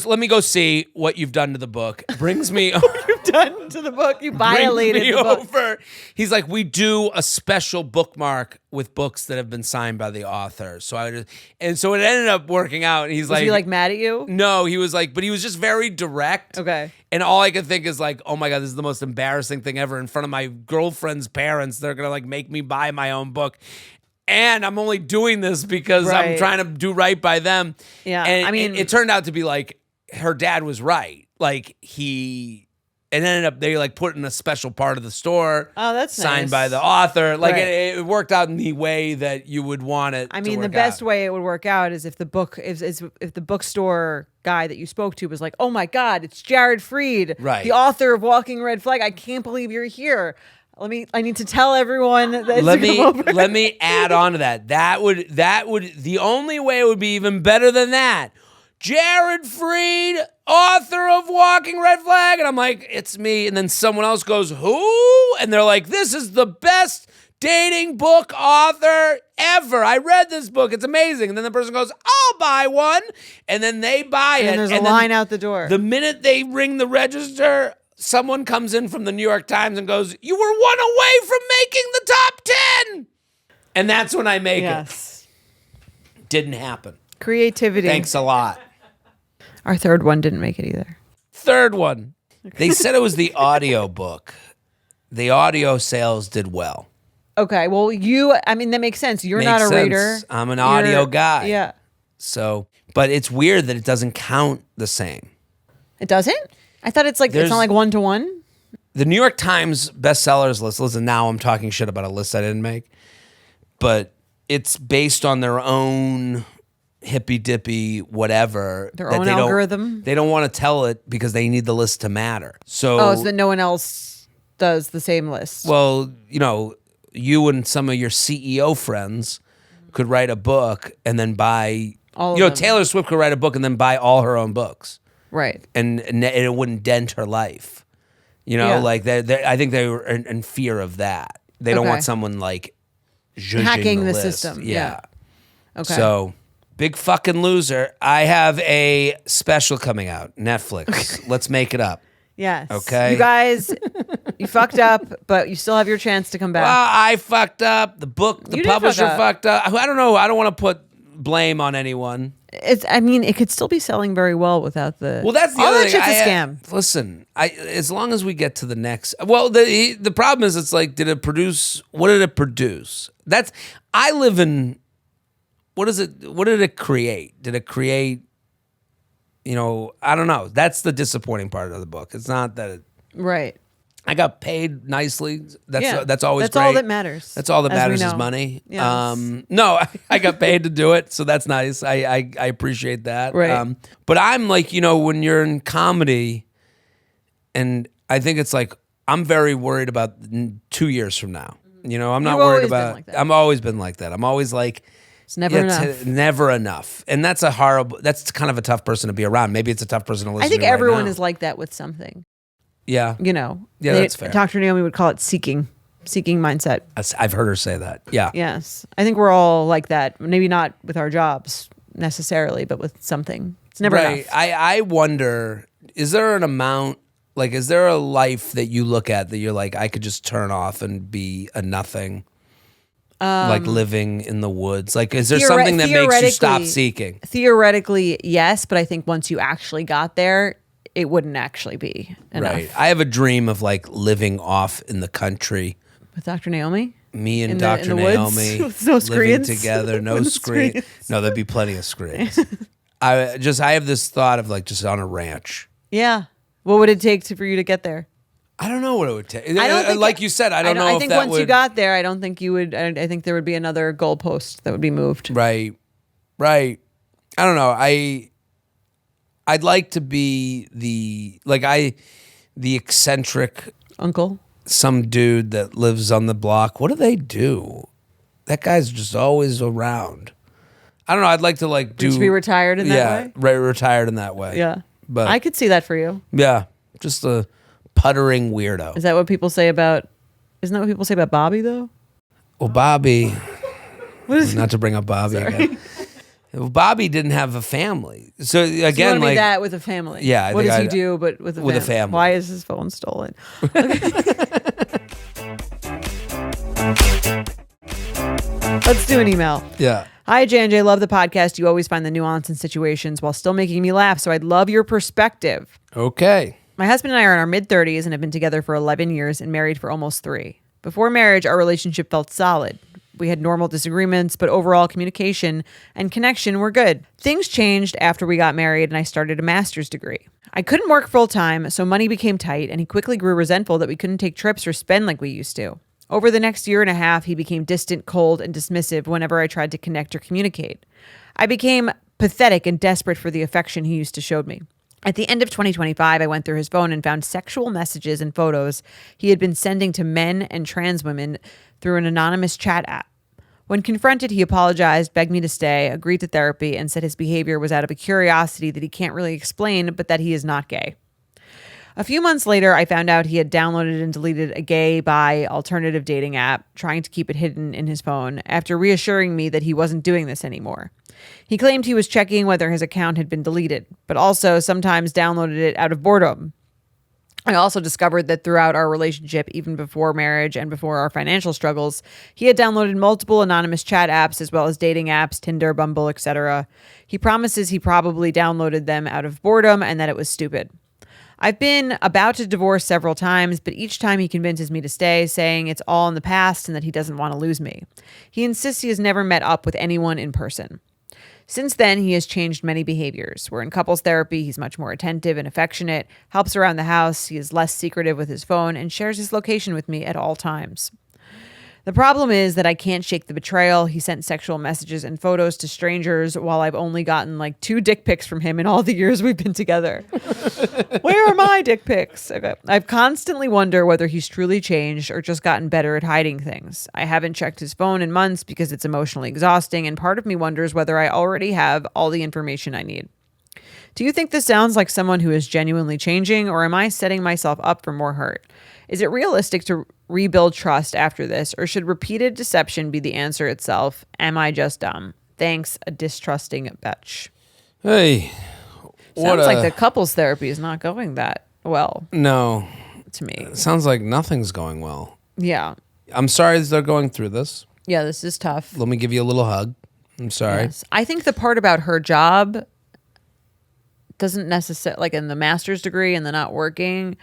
Speaker 2: let me go see what you've done to the book. Brings me
Speaker 1: You've done to the book. You violated the book.
Speaker 2: Over. He's like, we do a special bookmark with books that have been signed by the author. So it ended up working out. And he's
Speaker 1: was he like mad at you?
Speaker 2: No, he was like, but he was just very direct.
Speaker 1: Okay.
Speaker 2: And all I could think is like, oh my God, this is the most embarrassing thing ever in front of my girlfriend's parents. They're gonna like make me buy my own book. And I'm only doing this because I'm trying to do right by them.
Speaker 1: Yeah.
Speaker 2: And
Speaker 1: I mean,
Speaker 2: it turned out to be like her dad was right. Like it ended up they like put in a special part of the store.
Speaker 1: Oh, that's
Speaker 2: signed
Speaker 1: nice.
Speaker 2: by the author. Like it worked out in the way that you would want it.
Speaker 1: I mean, the best way it would work out is if the bookstore guy that you spoke to was like, "Oh my God, it's Jared Freid, the author of Walking Red Flag. I can't believe you're here. I need to tell everyone that
Speaker 2: let me add on to that. That would the only way it would be even better than that. Jared Freid, author of Walking Red Flag. And I'm like, it's me. And then someone else goes, who? And they're like, this is the best dating book author ever. I read this book. It's amazing. And then the person goes, I'll buy one. And then they buy it.
Speaker 1: And there's a line out the door.
Speaker 2: The minute they ring the register, someone comes in from the New York Times and goes, you were one away from making the top 10. And that's when I make it. Didn't happen.
Speaker 1: Creativity.
Speaker 2: Thanks a lot.
Speaker 1: Our third one didn't make it either.
Speaker 2: Third one. They said it was the audio book. The audio sales did well.
Speaker 1: Okay. Well, that makes sense. You're not a reader.
Speaker 2: I'm an audio guy.
Speaker 1: Yeah.
Speaker 2: So, but it's weird that it doesn't count the same.
Speaker 1: It doesn't? I thought it's not like 1-to-1.
Speaker 2: The New York Times bestsellers list, listen, now I'm talking shit about a list I didn't make, but it's based on their own hippy dippy whatever.
Speaker 1: Their own algorithm.
Speaker 2: They don't want to tell it because they need the list to matter. So
Speaker 1: so that no one else does the same list.
Speaker 2: Well, you and some of your CEO friends could write a book and then buy.
Speaker 1: All of them.
Speaker 2: Taylor Swift could write a book and then buy all her own books,
Speaker 1: right.
Speaker 2: and it wouldn't dent her life.
Speaker 1: Yeah.
Speaker 2: Like I think they were in fear of that. They don't
Speaker 1: Okay.
Speaker 2: want someone like zhuzhing
Speaker 1: Hacking the
Speaker 2: list.
Speaker 1: system.
Speaker 2: Yeah.
Speaker 1: Okay.
Speaker 2: So, big fucking loser. I have a special coming out, Netflix. Let's make it up.
Speaker 1: yes.
Speaker 2: Okay.
Speaker 1: You guys, you fucked up, but you still have your chance to come back.
Speaker 2: Well, I fucked up. The
Speaker 1: You did
Speaker 2: publisher
Speaker 1: fuck up.
Speaker 2: fucked up. I don't know. I don't want to put blame on anyone.
Speaker 1: It could still be selling very well without the.
Speaker 2: Well, that's the
Speaker 1: all
Speaker 2: other
Speaker 1: that
Speaker 2: thing.
Speaker 1: shit's a scam.
Speaker 2: Listen, as long as we get to the next. Well, the problem is, it's like, did it produce? What did it produce? I live in. What is it? What did it create? Did it create? I don't know. That's the disappointing part of the book. It's not that
Speaker 1: Right.
Speaker 2: I got paid nicely.
Speaker 1: Yeah.
Speaker 2: That's always
Speaker 1: That's
Speaker 2: great.
Speaker 1: all that matters.
Speaker 2: That's all that
Speaker 1: as we
Speaker 2: matters is
Speaker 1: know.
Speaker 2: money.
Speaker 1: Yes.
Speaker 2: No, I got paid to do it, so that's nice. I appreciate that.
Speaker 1: Right.
Speaker 2: But I'm like, when you're in comedy, and I think it's like, I'm very worried about 2 years from now. I'm not
Speaker 1: You've
Speaker 2: worried
Speaker 1: always been
Speaker 2: about.
Speaker 1: like that.
Speaker 2: I've always been like that. I'm always like,
Speaker 1: It's never enough.
Speaker 2: never enough, and that's kind of a tough person to be around. Maybe it's a tough person to listen to.
Speaker 1: I think
Speaker 2: right
Speaker 1: everyone
Speaker 2: now.
Speaker 1: is like that with something.
Speaker 2: Yeah.
Speaker 1: Yeah,
Speaker 2: that's fair.
Speaker 1: Dr. Naomi would call it seeking mindset.
Speaker 2: I've heard her say that. Yeah.
Speaker 1: Yes. I think we're all like that. Maybe not with our jobs necessarily, but with something. It's never
Speaker 2: Right.
Speaker 1: enough.
Speaker 2: I wonder, is there an amount, like, is there a life that you look at that you're like, I could just turn off and be a nothing? Like living in the woods. Like, is there something that makes you stop seeking?
Speaker 1: Theoretically, yes, but I think once you actually got there, it wouldn't actually be enough.
Speaker 2: Right. I have a dream of like living off in the country.
Speaker 1: With Dr. Naomi?
Speaker 2: Me and
Speaker 1: In
Speaker 2: Dr.
Speaker 1: the woods?
Speaker 2: Naomi
Speaker 1: With no
Speaker 2: living
Speaker 1: screens?
Speaker 2: together, no
Speaker 1: With
Speaker 2: screen.
Speaker 1: screens.
Speaker 2: No, there'd be plenty of screens. I have this thought of like just on a ranch.
Speaker 1: Yeah. What would it take for you to get there?
Speaker 2: I don't know what it would take.
Speaker 1: I don't think
Speaker 2: like you said, I don't know
Speaker 1: I
Speaker 2: if
Speaker 1: think
Speaker 2: that
Speaker 1: once
Speaker 2: would.
Speaker 1: you got there, I don't think you would. I think there would be another goalpost that would be moved.
Speaker 2: Right. I don't know. I'd like to be the eccentric
Speaker 1: Uncle?
Speaker 2: some dude that lives on the block. What do they do? That guy's just always around. I don't know. I'd like to like do
Speaker 1: Just be retired in that way?
Speaker 2: right, retired in that way.
Speaker 1: Yeah.
Speaker 2: But
Speaker 1: I could see that for you.
Speaker 2: yeah, just a puttering weirdo.
Speaker 1: Is that what people say about? Isn't that what people say about Bobby though?
Speaker 2: Well, Bobby,
Speaker 1: What is
Speaker 2: not to bring up Bobby again. Well, Bobby didn't have a family, so
Speaker 1: you
Speaker 2: again,
Speaker 1: want to be
Speaker 2: like
Speaker 1: that with a family?
Speaker 2: Yeah, I
Speaker 1: What
Speaker 2: think
Speaker 1: does he
Speaker 2: I'd-
Speaker 1: do? But with a
Speaker 2: with a
Speaker 1: family.
Speaker 2: family.
Speaker 1: Why is his phone stolen? Let's do an email.
Speaker 2: yeah.
Speaker 1: Hi, J&J. Love the podcast. You always find the nuance in situations while still making me laugh. So I'd love your perspective.
Speaker 2: Okay.
Speaker 1: My husband and I are in our mid-30s and have been together for 11 years and married for almost 3. Before marriage, our relationship felt solid. We had normal disagreements, but overall communication and connection were good. Things changed after we got married and I started a master's degree. I couldn't work full-time, so money became tight, and he quickly grew resentful that we couldn't take trips or spend like we used to. Over the next year and a half, he became distant, cold, and dismissive whenever I tried to connect or communicate. I became pathetic and desperate for the affection he used to show me. At the end of 2025, I went through his phone and found sexual messages and photos he had been sending to men and trans women through an anonymous chat app. When confronted, he apologized, begged me to stay, agreed to therapy, and said his behavior was out of a curiosity that he can't really explain, but that he is not gay. A few months later, I found out he had downloaded and deleted a gay, bi, alternative dating app, trying to keep it hidden in his phone, after reassuring me that he wasn't doing this anymore. He claimed he was checking whether his account had been deleted, but also sometimes downloaded it out of boredom. I also discovered that throughout our relationship, even before marriage and before our financial struggles, he had downloaded multiple anonymous chat apps as well as dating apps, Tinder, Bumble, etc. He promises he probably downloaded them out of boredom and that it was stupid. I've been about to divorce several times, but each time he convinces me to stay, saying it's all in the past and that he doesn't want to lose me. He insists he has never met up with anyone in person. Since then, he has changed many behaviors. We're in couples therapy. He's much more attentive and affectionate, helps around the house. He is less secretive with his phone and shares his location with me at all times. The problem is that I can't shake the betrayal. He sent sexual messages and photos to strangers while I've only gotten like 2 dick pics from him in all the years we've been together. Where are my dick pics? Okay. I've constantly wondered whether he's truly changed or just gotten better at hiding things. I haven't checked his phone in months because it's emotionally exhausting, and part of me wonders whether I already have all the information I need. Do you think this sounds like someone who is genuinely changing, or am I setting myself up for more hurt? Is it realistic to rebuild trust after this, or should repeated deception be the answer itself? Am I just dumb? Thanks, a distrusting bitch.
Speaker 2: Hey.
Speaker 1: Sounds like the couples therapy is not going that well.
Speaker 2: No.
Speaker 1: To me.
Speaker 2: It sounds like nothing's going well.
Speaker 1: Yeah.
Speaker 2: I'm sorry they're going through this.
Speaker 1: Yeah, this is tough.
Speaker 2: Let me give you a little hug. I'm sorry.
Speaker 1: Yes. I think the part about her job doesn't necessarily, like in the master's degree and the not working,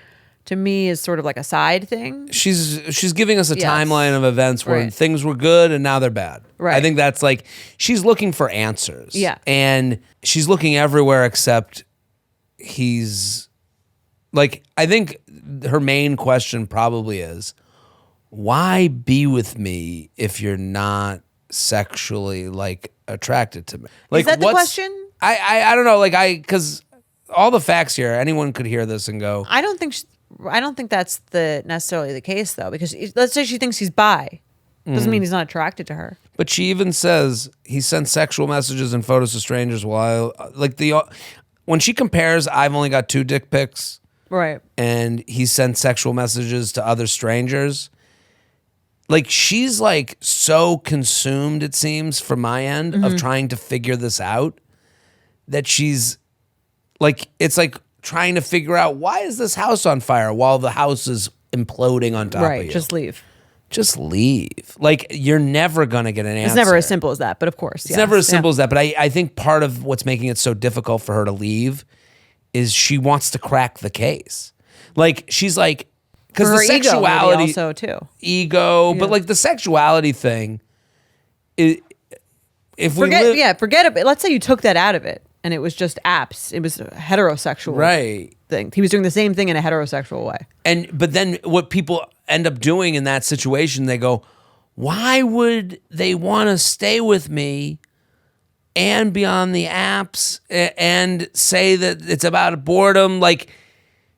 Speaker 1: to me is sort of like a side thing.
Speaker 2: She's giving us a
Speaker 1: Yes.
Speaker 2: timeline of events where
Speaker 1: Right.
Speaker 2: things were good and now they're bad.
Speaker 1: Right.
Speaker 2: I think that's like, she's looking for answers.
Speaker 1: Yeah.
Speaker 2: And she's looking everywhere except he's like, I think her main question probably is, why be with me if you're not sexually like attracted to me? Like,
Speaker 1: Is that the question?
Speaker 2: I don't know. Like because all the facts here, anyone could hear this and go,
Speaker 1: I don't think that's necessarily the case though, because let's say she thinks he's bi. Doesn't mean he's not attracted to her.
Speaker 2: but she even says he sent sexual messages and photos to strangers while when she compares, I've only got 2 dick pics
Speaker 1: Right.
Speaker 2: and he sent sexual messages to other strangers. Like she's like so consumed, it seems, from my end of trying to figure this out that she's like, it's like trying to figure out, why is this house on fire while the house is imploding on top of you?
Speaker 1: Right. Just leave.
Speaker 2: Just leave. Like you're never going to get an answer.
Speaker 1: It's never as simple as that, but of course.
Speaker 2: It's never as simple as that. But I think part of what's making it so difficult for her to leave is she wants to crack the case. Like she's like, because the sexuality
Speaker 1: also too.
Speaker 2: But like the sexuality thing, if
Speaker 1: forget it. Let's say you took that out of it and it was just apps. It was a heterosexual
Speaker 2: right
Speaker 1: thing. He was doing the same thing in a heterosexual way.
Speaker 2: but then what people end up doing in that situation, they go, why would they want to stay with me and be on the apps and say that it's about boredom? Like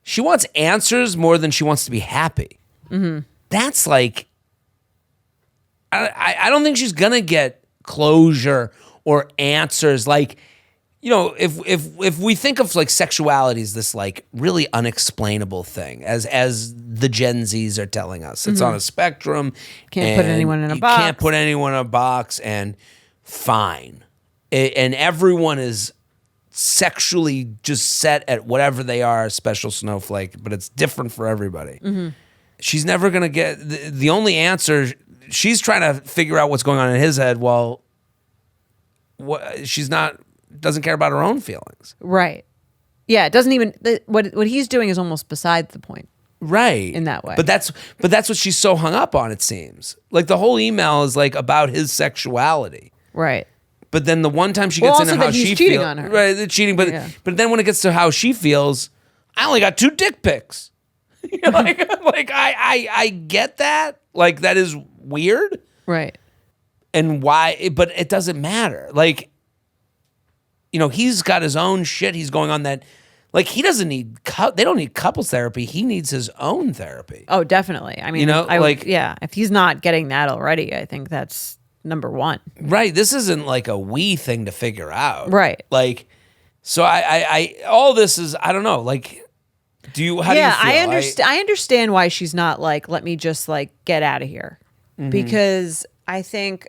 Speaker 2: she wants answers more than she wants to be happy. That's like, I don't think she's gonna get closure or answers. Like, you know, if we think of like sexuality as this like really unexplainable thing, as the Gen Zs are telling us, it's on a spectrum.
Speaker 1: Can't put anyone in a
Speaker 2: you
Speaker 1: box.
Speaker 2: Can't put anyone in a box, and fine. And everyone is sexually just set at whatever they are, a special snowflake, but it's different for everybody. She's never gonna get the only answer. She's trying to figure out what's going on in his head while doesn't care about her own feelings.
Speaker 1: Right. Yeah. It doesn't even, what he's doing is almost beside the point.
Speaker 2: Right.
Speaker 1: In that way.
Speaker 2: But that's what she's so hung up on, it seems. Like the whole email is like about his sexuality.
Speaker 1: Right.
Speaker 2: But then the one time she gets into how she
Speaker 1: cheating
Speaker 2: feels,
Speaker 1: on her.
Speaker 2: right? The cheating, but then when it gets to how she feels, I only got 2 dick pics. You know, like I get that. Like that is weird.
Speaker 1: Right.
Speaker 2: And why? But it doesn't matter. Like, you know, he's got his own shit he's going on that, like, he doesn't need, they don't need couples therapy. He needs his own therapy.
Speaker 1: Oh, definitely. I mean,
Speaker 2: you know,
Speaker 1: if he's not getting that already, I think that's number one.
Speaker 2: Right. This isn't like a we thing to figure out.
Speaker 1: Right.
Speaker 2: Like, so I all this is, I don't know, like, how do you feel?
Speaker 1: I understand why she's not like, let me just like get out of here. Because I think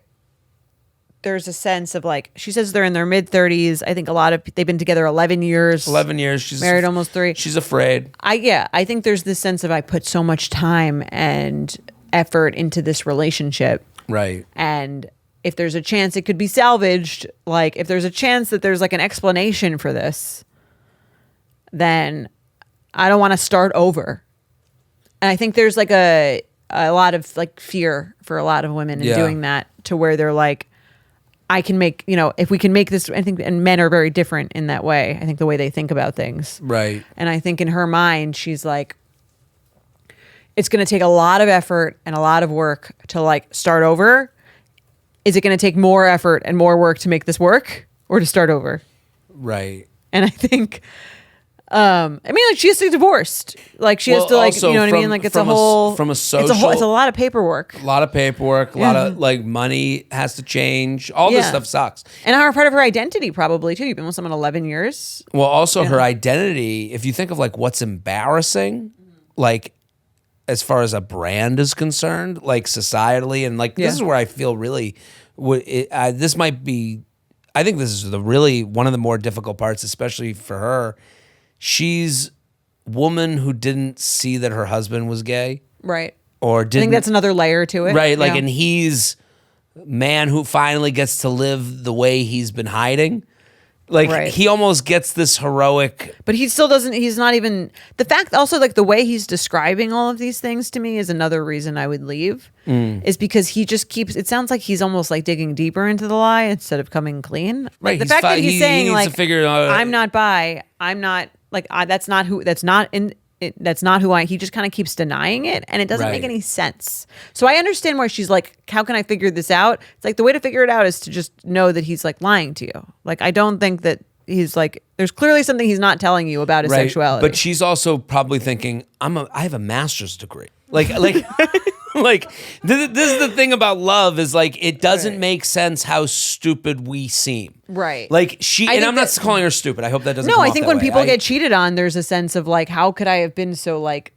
Speaker 1: there's a sense of like, she says they're in their mid 30s. I think they've been together 11 years.
Speaker 2: 11 years. She's
Speaker 1: married almost 3.
Speaker 2: She's afraid.
Speaker 1: I think there's this sense of I put so much time and effort into this relationship.
Speaker 2: Right.
Speaker 1: And if there's a chance it could be salvaged, like if there's a chance that there's like an explanation for this, then I don't want to start over. And I think there's like a lot of like fear for a lot of women in doing that, to where they're like, I can make, if we can make this, I think, and men are very different in that way. I think the way they think about things.
Speaker 2: Right.
Speaker 1: And I think in her mind, she's like, it's going to take a lot of effort and a lot of work to like start over. Is it going to take more effort and more work to make this work or to start over?
Speaker 2: Right.
Speaker 1: And I think, I mean, like she has to get divorced. Like she has to like, you know what I mean? Like it's a whole,
Speaker 2: from a social,
Speaker 1: it's a lot of paperwork.
Speaker 2: A lot of paperwork, a lot of like money has to change. All this stuff sucks.
Speaker 1: And our part of her identity probably too. You've been with someone 11 years.
Speaker 2: Well, also her identity, if you think of like what's embarrassing, like as far as a brand is concerned, like societally, and like this is where I feel really, this might be, I think this is the really one of the more difficult parts, especially for her. She's woman who didn't see that her husband was gay.
Speaker 1: Right.
Speaker 2: Or didn't.
Speaker 1: I think that's another layer to it.
Speaker 2: Right. Like, and he's man who finally gets to live the way he's been hiding. Like he almost gets this heroic.
Speaker 1: But he still doesn't, he's not even, the fact also like the way he's describing all of these things to me is another reason I would leave is because he just keeps, it sounds like he's almost like digging deeper into the lie instead of coming clean.
Speaker 2: Right.
Speaker 1: The fact that he's saying like,
Speaker 2: I'm
Speaker 1: not bi, I'm not like, that's not who I, he just kind of keeps denying it and it doesn't make any sense. So I understand why she's like, how can I figure this out? It's like the way to figure it out is to just know that he's like lying to you. Like, I don't think that he's like, there's clearly something he's not telling you about his sexuality.
Speaker 2: But she's also probably thinking, I have a master's degree. Like, like this is the thing about love is like, it doesn't make sense how stupid we seem.
Speaker 1: Right.
Speaker 2: Like and I'm not calling her stupid. I hope that doesn't come
Speaker 1: I
Speaker 2: off
Speaker 1: think
Speaker 2: that
Speaker 1: when
Speaker 2: way.
Speaker 1: people get cheated on, there's a sense of like, how could I have been so like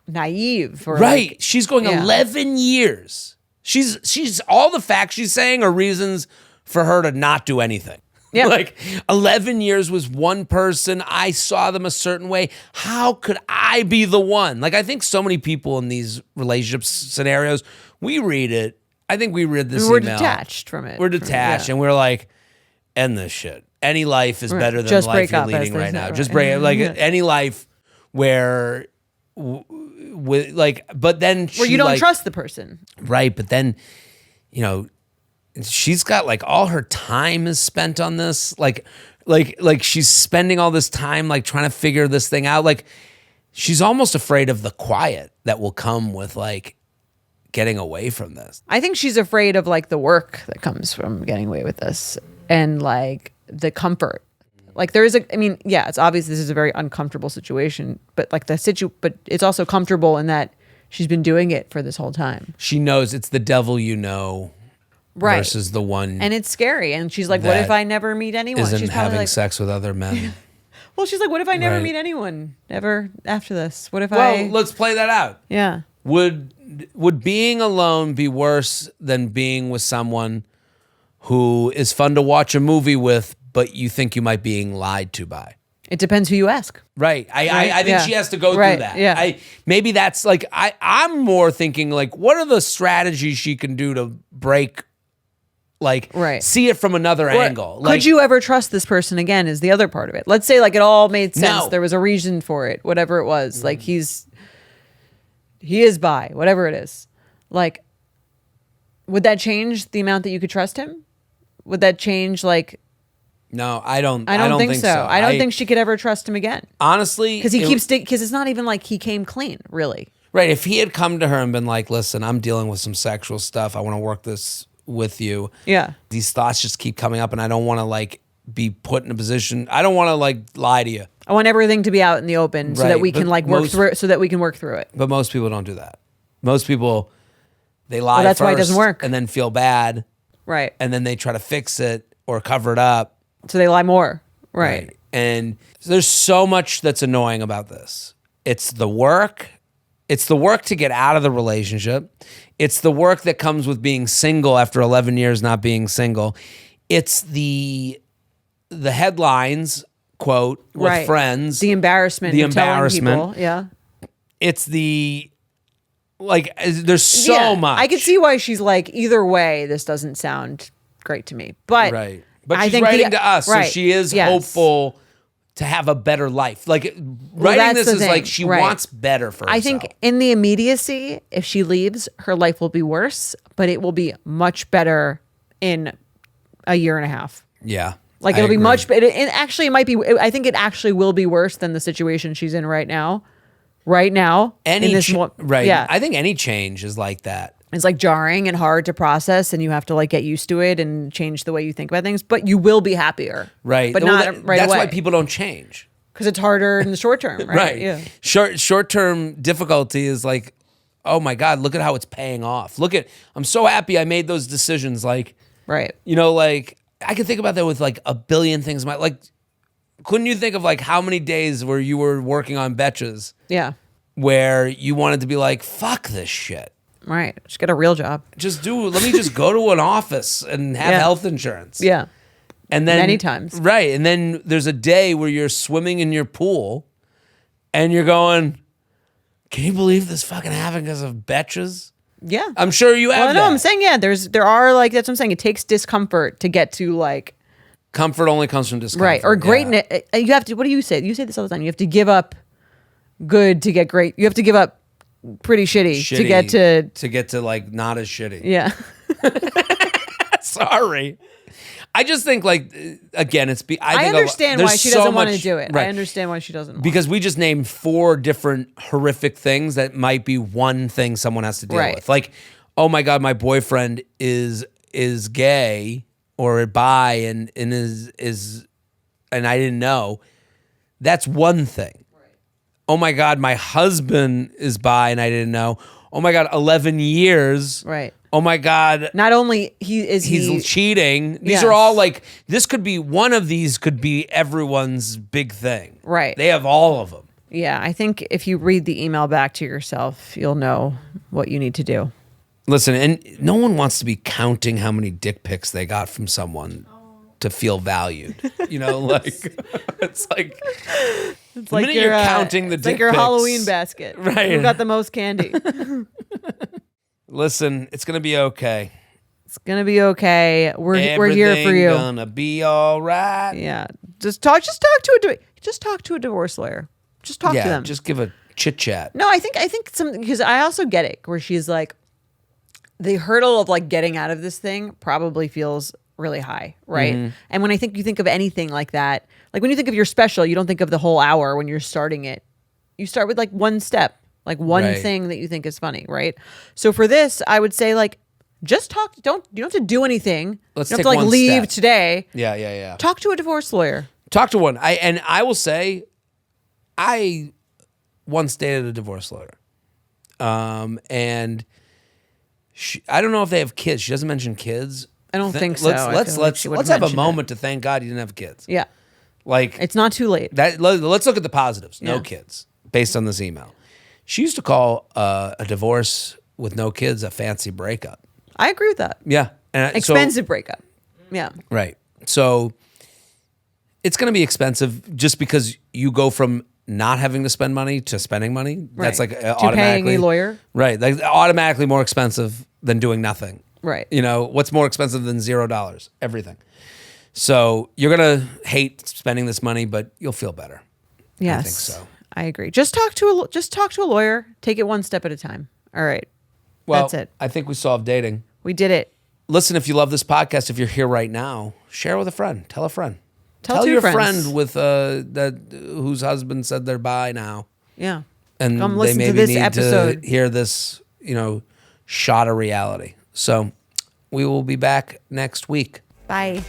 Speaker 1: naive? Or
Speaker 2: right.
Speaker 1: Like,
Speaker 2: she's going 11 years. She's all the facts she's saying are reasons for her to not do anything. Yeah. Like 11 years was one person. I saw them a certain way. How could I be the one? Like I think so many people in these relationship scenarios, we read it. I think we read this
Speaker 1: we're
Speaker 2: email.
Speaker 1: Detached from it.
Speaker 2: We're detached and we're like, end this shit. Any life is better than
Speaker 1: Just
Speaker 2: the life
Speaker 1: break
Speaker 2: you're
Speaker 1: up,
Speaker 2: leading right now.
Speaker 1: Right.
Speaker 2: Just break like any life where with like, but then
Speaker 1: where you don't trust the person.
Speaker 2: Right. But then, you know, she's got like all her time is spent on this. Like she's spending all this time like trying to figure this thing out. Like she's almost afraid of the quiet that will come with like getting away from this.
Speaker 1: I think she's afraid of like the work that comes from getting away with this and like the comfort. Like there is I mean, yeah, it's obvious this is a very uncomfortable situation, but like but it's also comfortable in that she's been doing it for this whole time.
Speaker 2: She knows it's the devil,
Speaker 1: right.
Speaker 2: versus the one.
Speaker 1: And it's scary. And she's like, what if I never meet anyone?
Speaker 2: Isn't
Speaker 1: she's
Speaker 2: having
Speaker 1: like,
Speaker 2: sex with other men.
Speaker 1: Well, she's like, what if I never meet anyone ever after this? What if
Speaker 2: Well, let's play that out.
Speaker 1: Yeah.
Speaker 2: Would being alone be worse than being with someone who is fun to watch a movie with, but you think you might being lied to by?
Speaker 1: It depends who you ask.
Speaker 2: Right. I think she has to go through that.
Speaker 1: Yeah.
Speaker 2: Maybe that's like, I'm more thinking like, what are the strategies she can do to break, like see it from another angle? Like,
Speaker 1: could you ever trust this person again is the other part of it. Let's say like it all made sense.
Speaker 2: No.
Speaker 1: There was a reason for it, whatever it was. Like he is bi, whatever it is. Like, would that change the amount that you could trust him? Would that change like...
Speaker 2: No, I don't think
Speaker 1: so. I don't think she could ever trust him again.
Speaker 2: Honestly.
Speaker 1: Because it's not even like he came clean, really.
Speaker 2: Right. If he had come to her and been like, listen, I'm dealing with some sexual stuff. I want to work this with you.
Speaker 1: Yeah.
Speaker 2: These thoughts just keep coming up and I don't want to like be put in a position. I don't want to like lie to you.
Speaker 1: I want everything to be out in the open so that we can like work through it, so that we can work through it.
Speaker 2: But most people don't do that. Most people, they lie
Speaker 1: that's
Speaker 2: first
Speaker 1: why it doesn't work.
Speaker 2: And then feel bad.
Speaker 1: Right.
Speaker 2: And then they try to fix it or cover it up.
Speaker 1: So they lie more. Right.
Speaker 2: And there's so much that's annoying about this. It's the work. It's the work to get out of the relationship. It's the work that comes with being single after 11 years not being single. It's the headlines, quote, with friends.
Speaker 1: The embarrassment.
Speaker 2: The embarrassment.
Speaker 1: People. Yeah.
Speaker 2: It's the, like, there's so much.
Speaker 1: I could see why she's like, either way, this doesn't sound great to me. But
Speaker 2: right. But she's writing to us, so she is hopeful to have a better life. Like, writing this is like she wants better for herself.
Speaker 1: I think in the immediacy, if she leaves, her life will be worse, but it will be much better in a year and a half.
Speaker 2: Yeah.
Speaker 1: Like, it'll be much better. And actually, it might be, I think it actually will be worse than the situation she's in right now. right now.
Speaker 2: Right.
Speaker 1: Yeah.
Speaker 2: I think any change is like that.
Speaker 1: It's like jarring and hard to process, and you have to like get used to it and change the way you think about things, but you will be happier.
Speaker 2: Right.
Speaker 1: But
Speaker 2: Well,
Speaker 1: not right
Speaker 2: that's
Speaker 1: away.
Speaker 2: why people don't change.
Speaker 1: Because it's harder in the short term, right?
Speaker 2: Right.
Speaker 1: Yeah.
Speaker 2: Short-term difficulty is like, oh my God, look at how it's paying off. I'm so happy I made those decisions. Like,
Speaker 1: Right.
Speaker 2: like I could think about that with like a billion things. Couldn't you think of like how many days where you were working on Betches
Speaker 1: Yeah.
Speaker 2: where you wanted to be like, fuck this shit.
Speaker 1: Right. Just get a real job.
Speaker 2: Let me just go to an office and have health insurance.
Speaker 1: Yeah.
Speaker 2: And then
Speaker 1: Many times.
Speaker 2: Right. And then there's a day where you're swimming in your pool and you're going, can you believe this fucking happened because of Betches?
Speaker 1: Yeah.
Speaker 2: I'm sure you have
Speaker 1: Well, no, I'm saying, there are like, that's what I'm saying. It takes discomfort to get to like.
Speaker 2: Comfort only comes from discomfort.
Speaker 1: Right. Or greatness. Yeah. You have to, what do you say? You say this all the time. You have to give up good to get great. You have to give up pretty shitty to
Speaker 2: get to like not as shitty.
Speaker 1: Yeah.
Speaker 2: Sorry. I just think like again,
Speaker 1: I understand why she doesn't want to do it.
Speaker 2: Right.
Speaker 1: I understand why she doesn't want
Speaker 2: because we just named 4 different horrific things that might be one thing someone has to deal with. Like, oh my God, my boyfriend is gay or bi and is and I didn't know. That's one thing. Oh my God, my husband is bi and I didn't know. Oh my God, 11 years.
Speaker 1: Right.
Speaker 2: Oh my God.
Speaker 1: Not only
Speaker 2: he's cheating. These
Speaker 1: Yes.
Speaker 2: are all like, this could be, one of these could be everyone's big thing.
Speaker 1: Right.
Speaker 2: They have all of them.
Speaker 1: Yeah, I think if you read the email back to yourself, you'll know what you need to do.
Speaker 2: Listen, and no one wants to be counting how many dick pics they got from someone to feel valued. Like it's like the
Speaker 1: like
Speaker 2: minute you're counting the
Speaker 1: it's
Speaker 2: dick
Speaker 1: like your
Speaker 2: pics,
Speaker 1: Halloween basket.
Speaker 2: Right.
Speaker 1: Who got the most candy?
Speaker 2: Listen, it's gonna be okay.
Speaker 1: It's gonna be okay. We're here for you.
Speaker 2: Gonna be all right.
Speaker 1: Yeah. Just talk to a divorce lawyer. Just talk to them.
Speaker 2: Just give a chit chat.
Speaker 1: No, I think because I also get it where she's like, the hurdle of like getting out of this thing probably feels really high, right?
Speaker 2: Mm-hmm.
Speaker 1: And when you think of anything like that, like when you think of your special, you don't think of the whole hour when you're starting it. You start with like one step, like one
Speaker 2: Right.
Speaker 1: thing that you think is funny, right? So for this, I would say like, just talk. You don't have to do anything.
Speaker 2: Let's
Speaker 1: you don't
Speaker 2: take
Speaker 1: have to like
Speaker 2: one
Speaker 1: leave
Speaker 2: step.
Speaker 1: today.
Speaker 2: Yeah.
Speaker 1: Talk to a divorce lawyer.
Speaker 2: Talk to one. I will say, I once dated a divorce lawyer, and I don't know if they have kids. She doesn't mention kids.
Speaker 1: I don't think so.
Speaker 2: Let's have a moment to thank God you didn't have kids.
Speaker 1: Yeah.
Speaker 2: Like
Speaker 1: It's not too late.
Speaker 2: Let's look at the positives. No
Speaker 1: Yeah.
Speaker 2: kids, based on this email. She used to call a divorce with no kids a fancy breakup.
Speaker 1: I agree with that.
Speaker 2: Yeah, and
Speaker 1: Expensive breakup. Yeah.
Speaker 2: Right. So it's going to be expensive just because you go from not having to spend money to spending money. That's
Speaker 1: Right.
Speaker 2: like
Speaker 1: To
Speaker 2: automatically
Speaker 1: paying a lawyer.
Speaker 2: Right. Like automatically more expensive than doing nothing.
Speaker 1: Right.
Speaker 2: What's more expensive than $0? Everything. So you're going to hate spending this money, but you'll feel better.
Speaker 1: Yes.
Speaker 2: I think so.
Speaker 1: I agree. Just talk to a lawyer. Take it one step at a time. All right.
Speaker 2: Well,
Speaker 1: That's it.
Speaker 2: I think we solved dating.
Speaker 1: We did it.
Speaker 2: Listen, if you love this podcast, if you're here right now, share with a friend. Tell a friend.
Speaker 1: Tell two
Speaker 2: your
Speaker 1: friends.
Speaker 2: friend with whose husband said they're bi now.
Speaker 1: Yeah.
Speaker 2: And
Speaker 1: Come
Speaker 2: they
Speaker 1: listen to
Speaker 2: maybe
Speaker 1: this
Speaker 2: need
Speaker 1: episode.
Speaker 2: to hear this, shot of reality. So we will be back next week.
Speaker 1: Bye.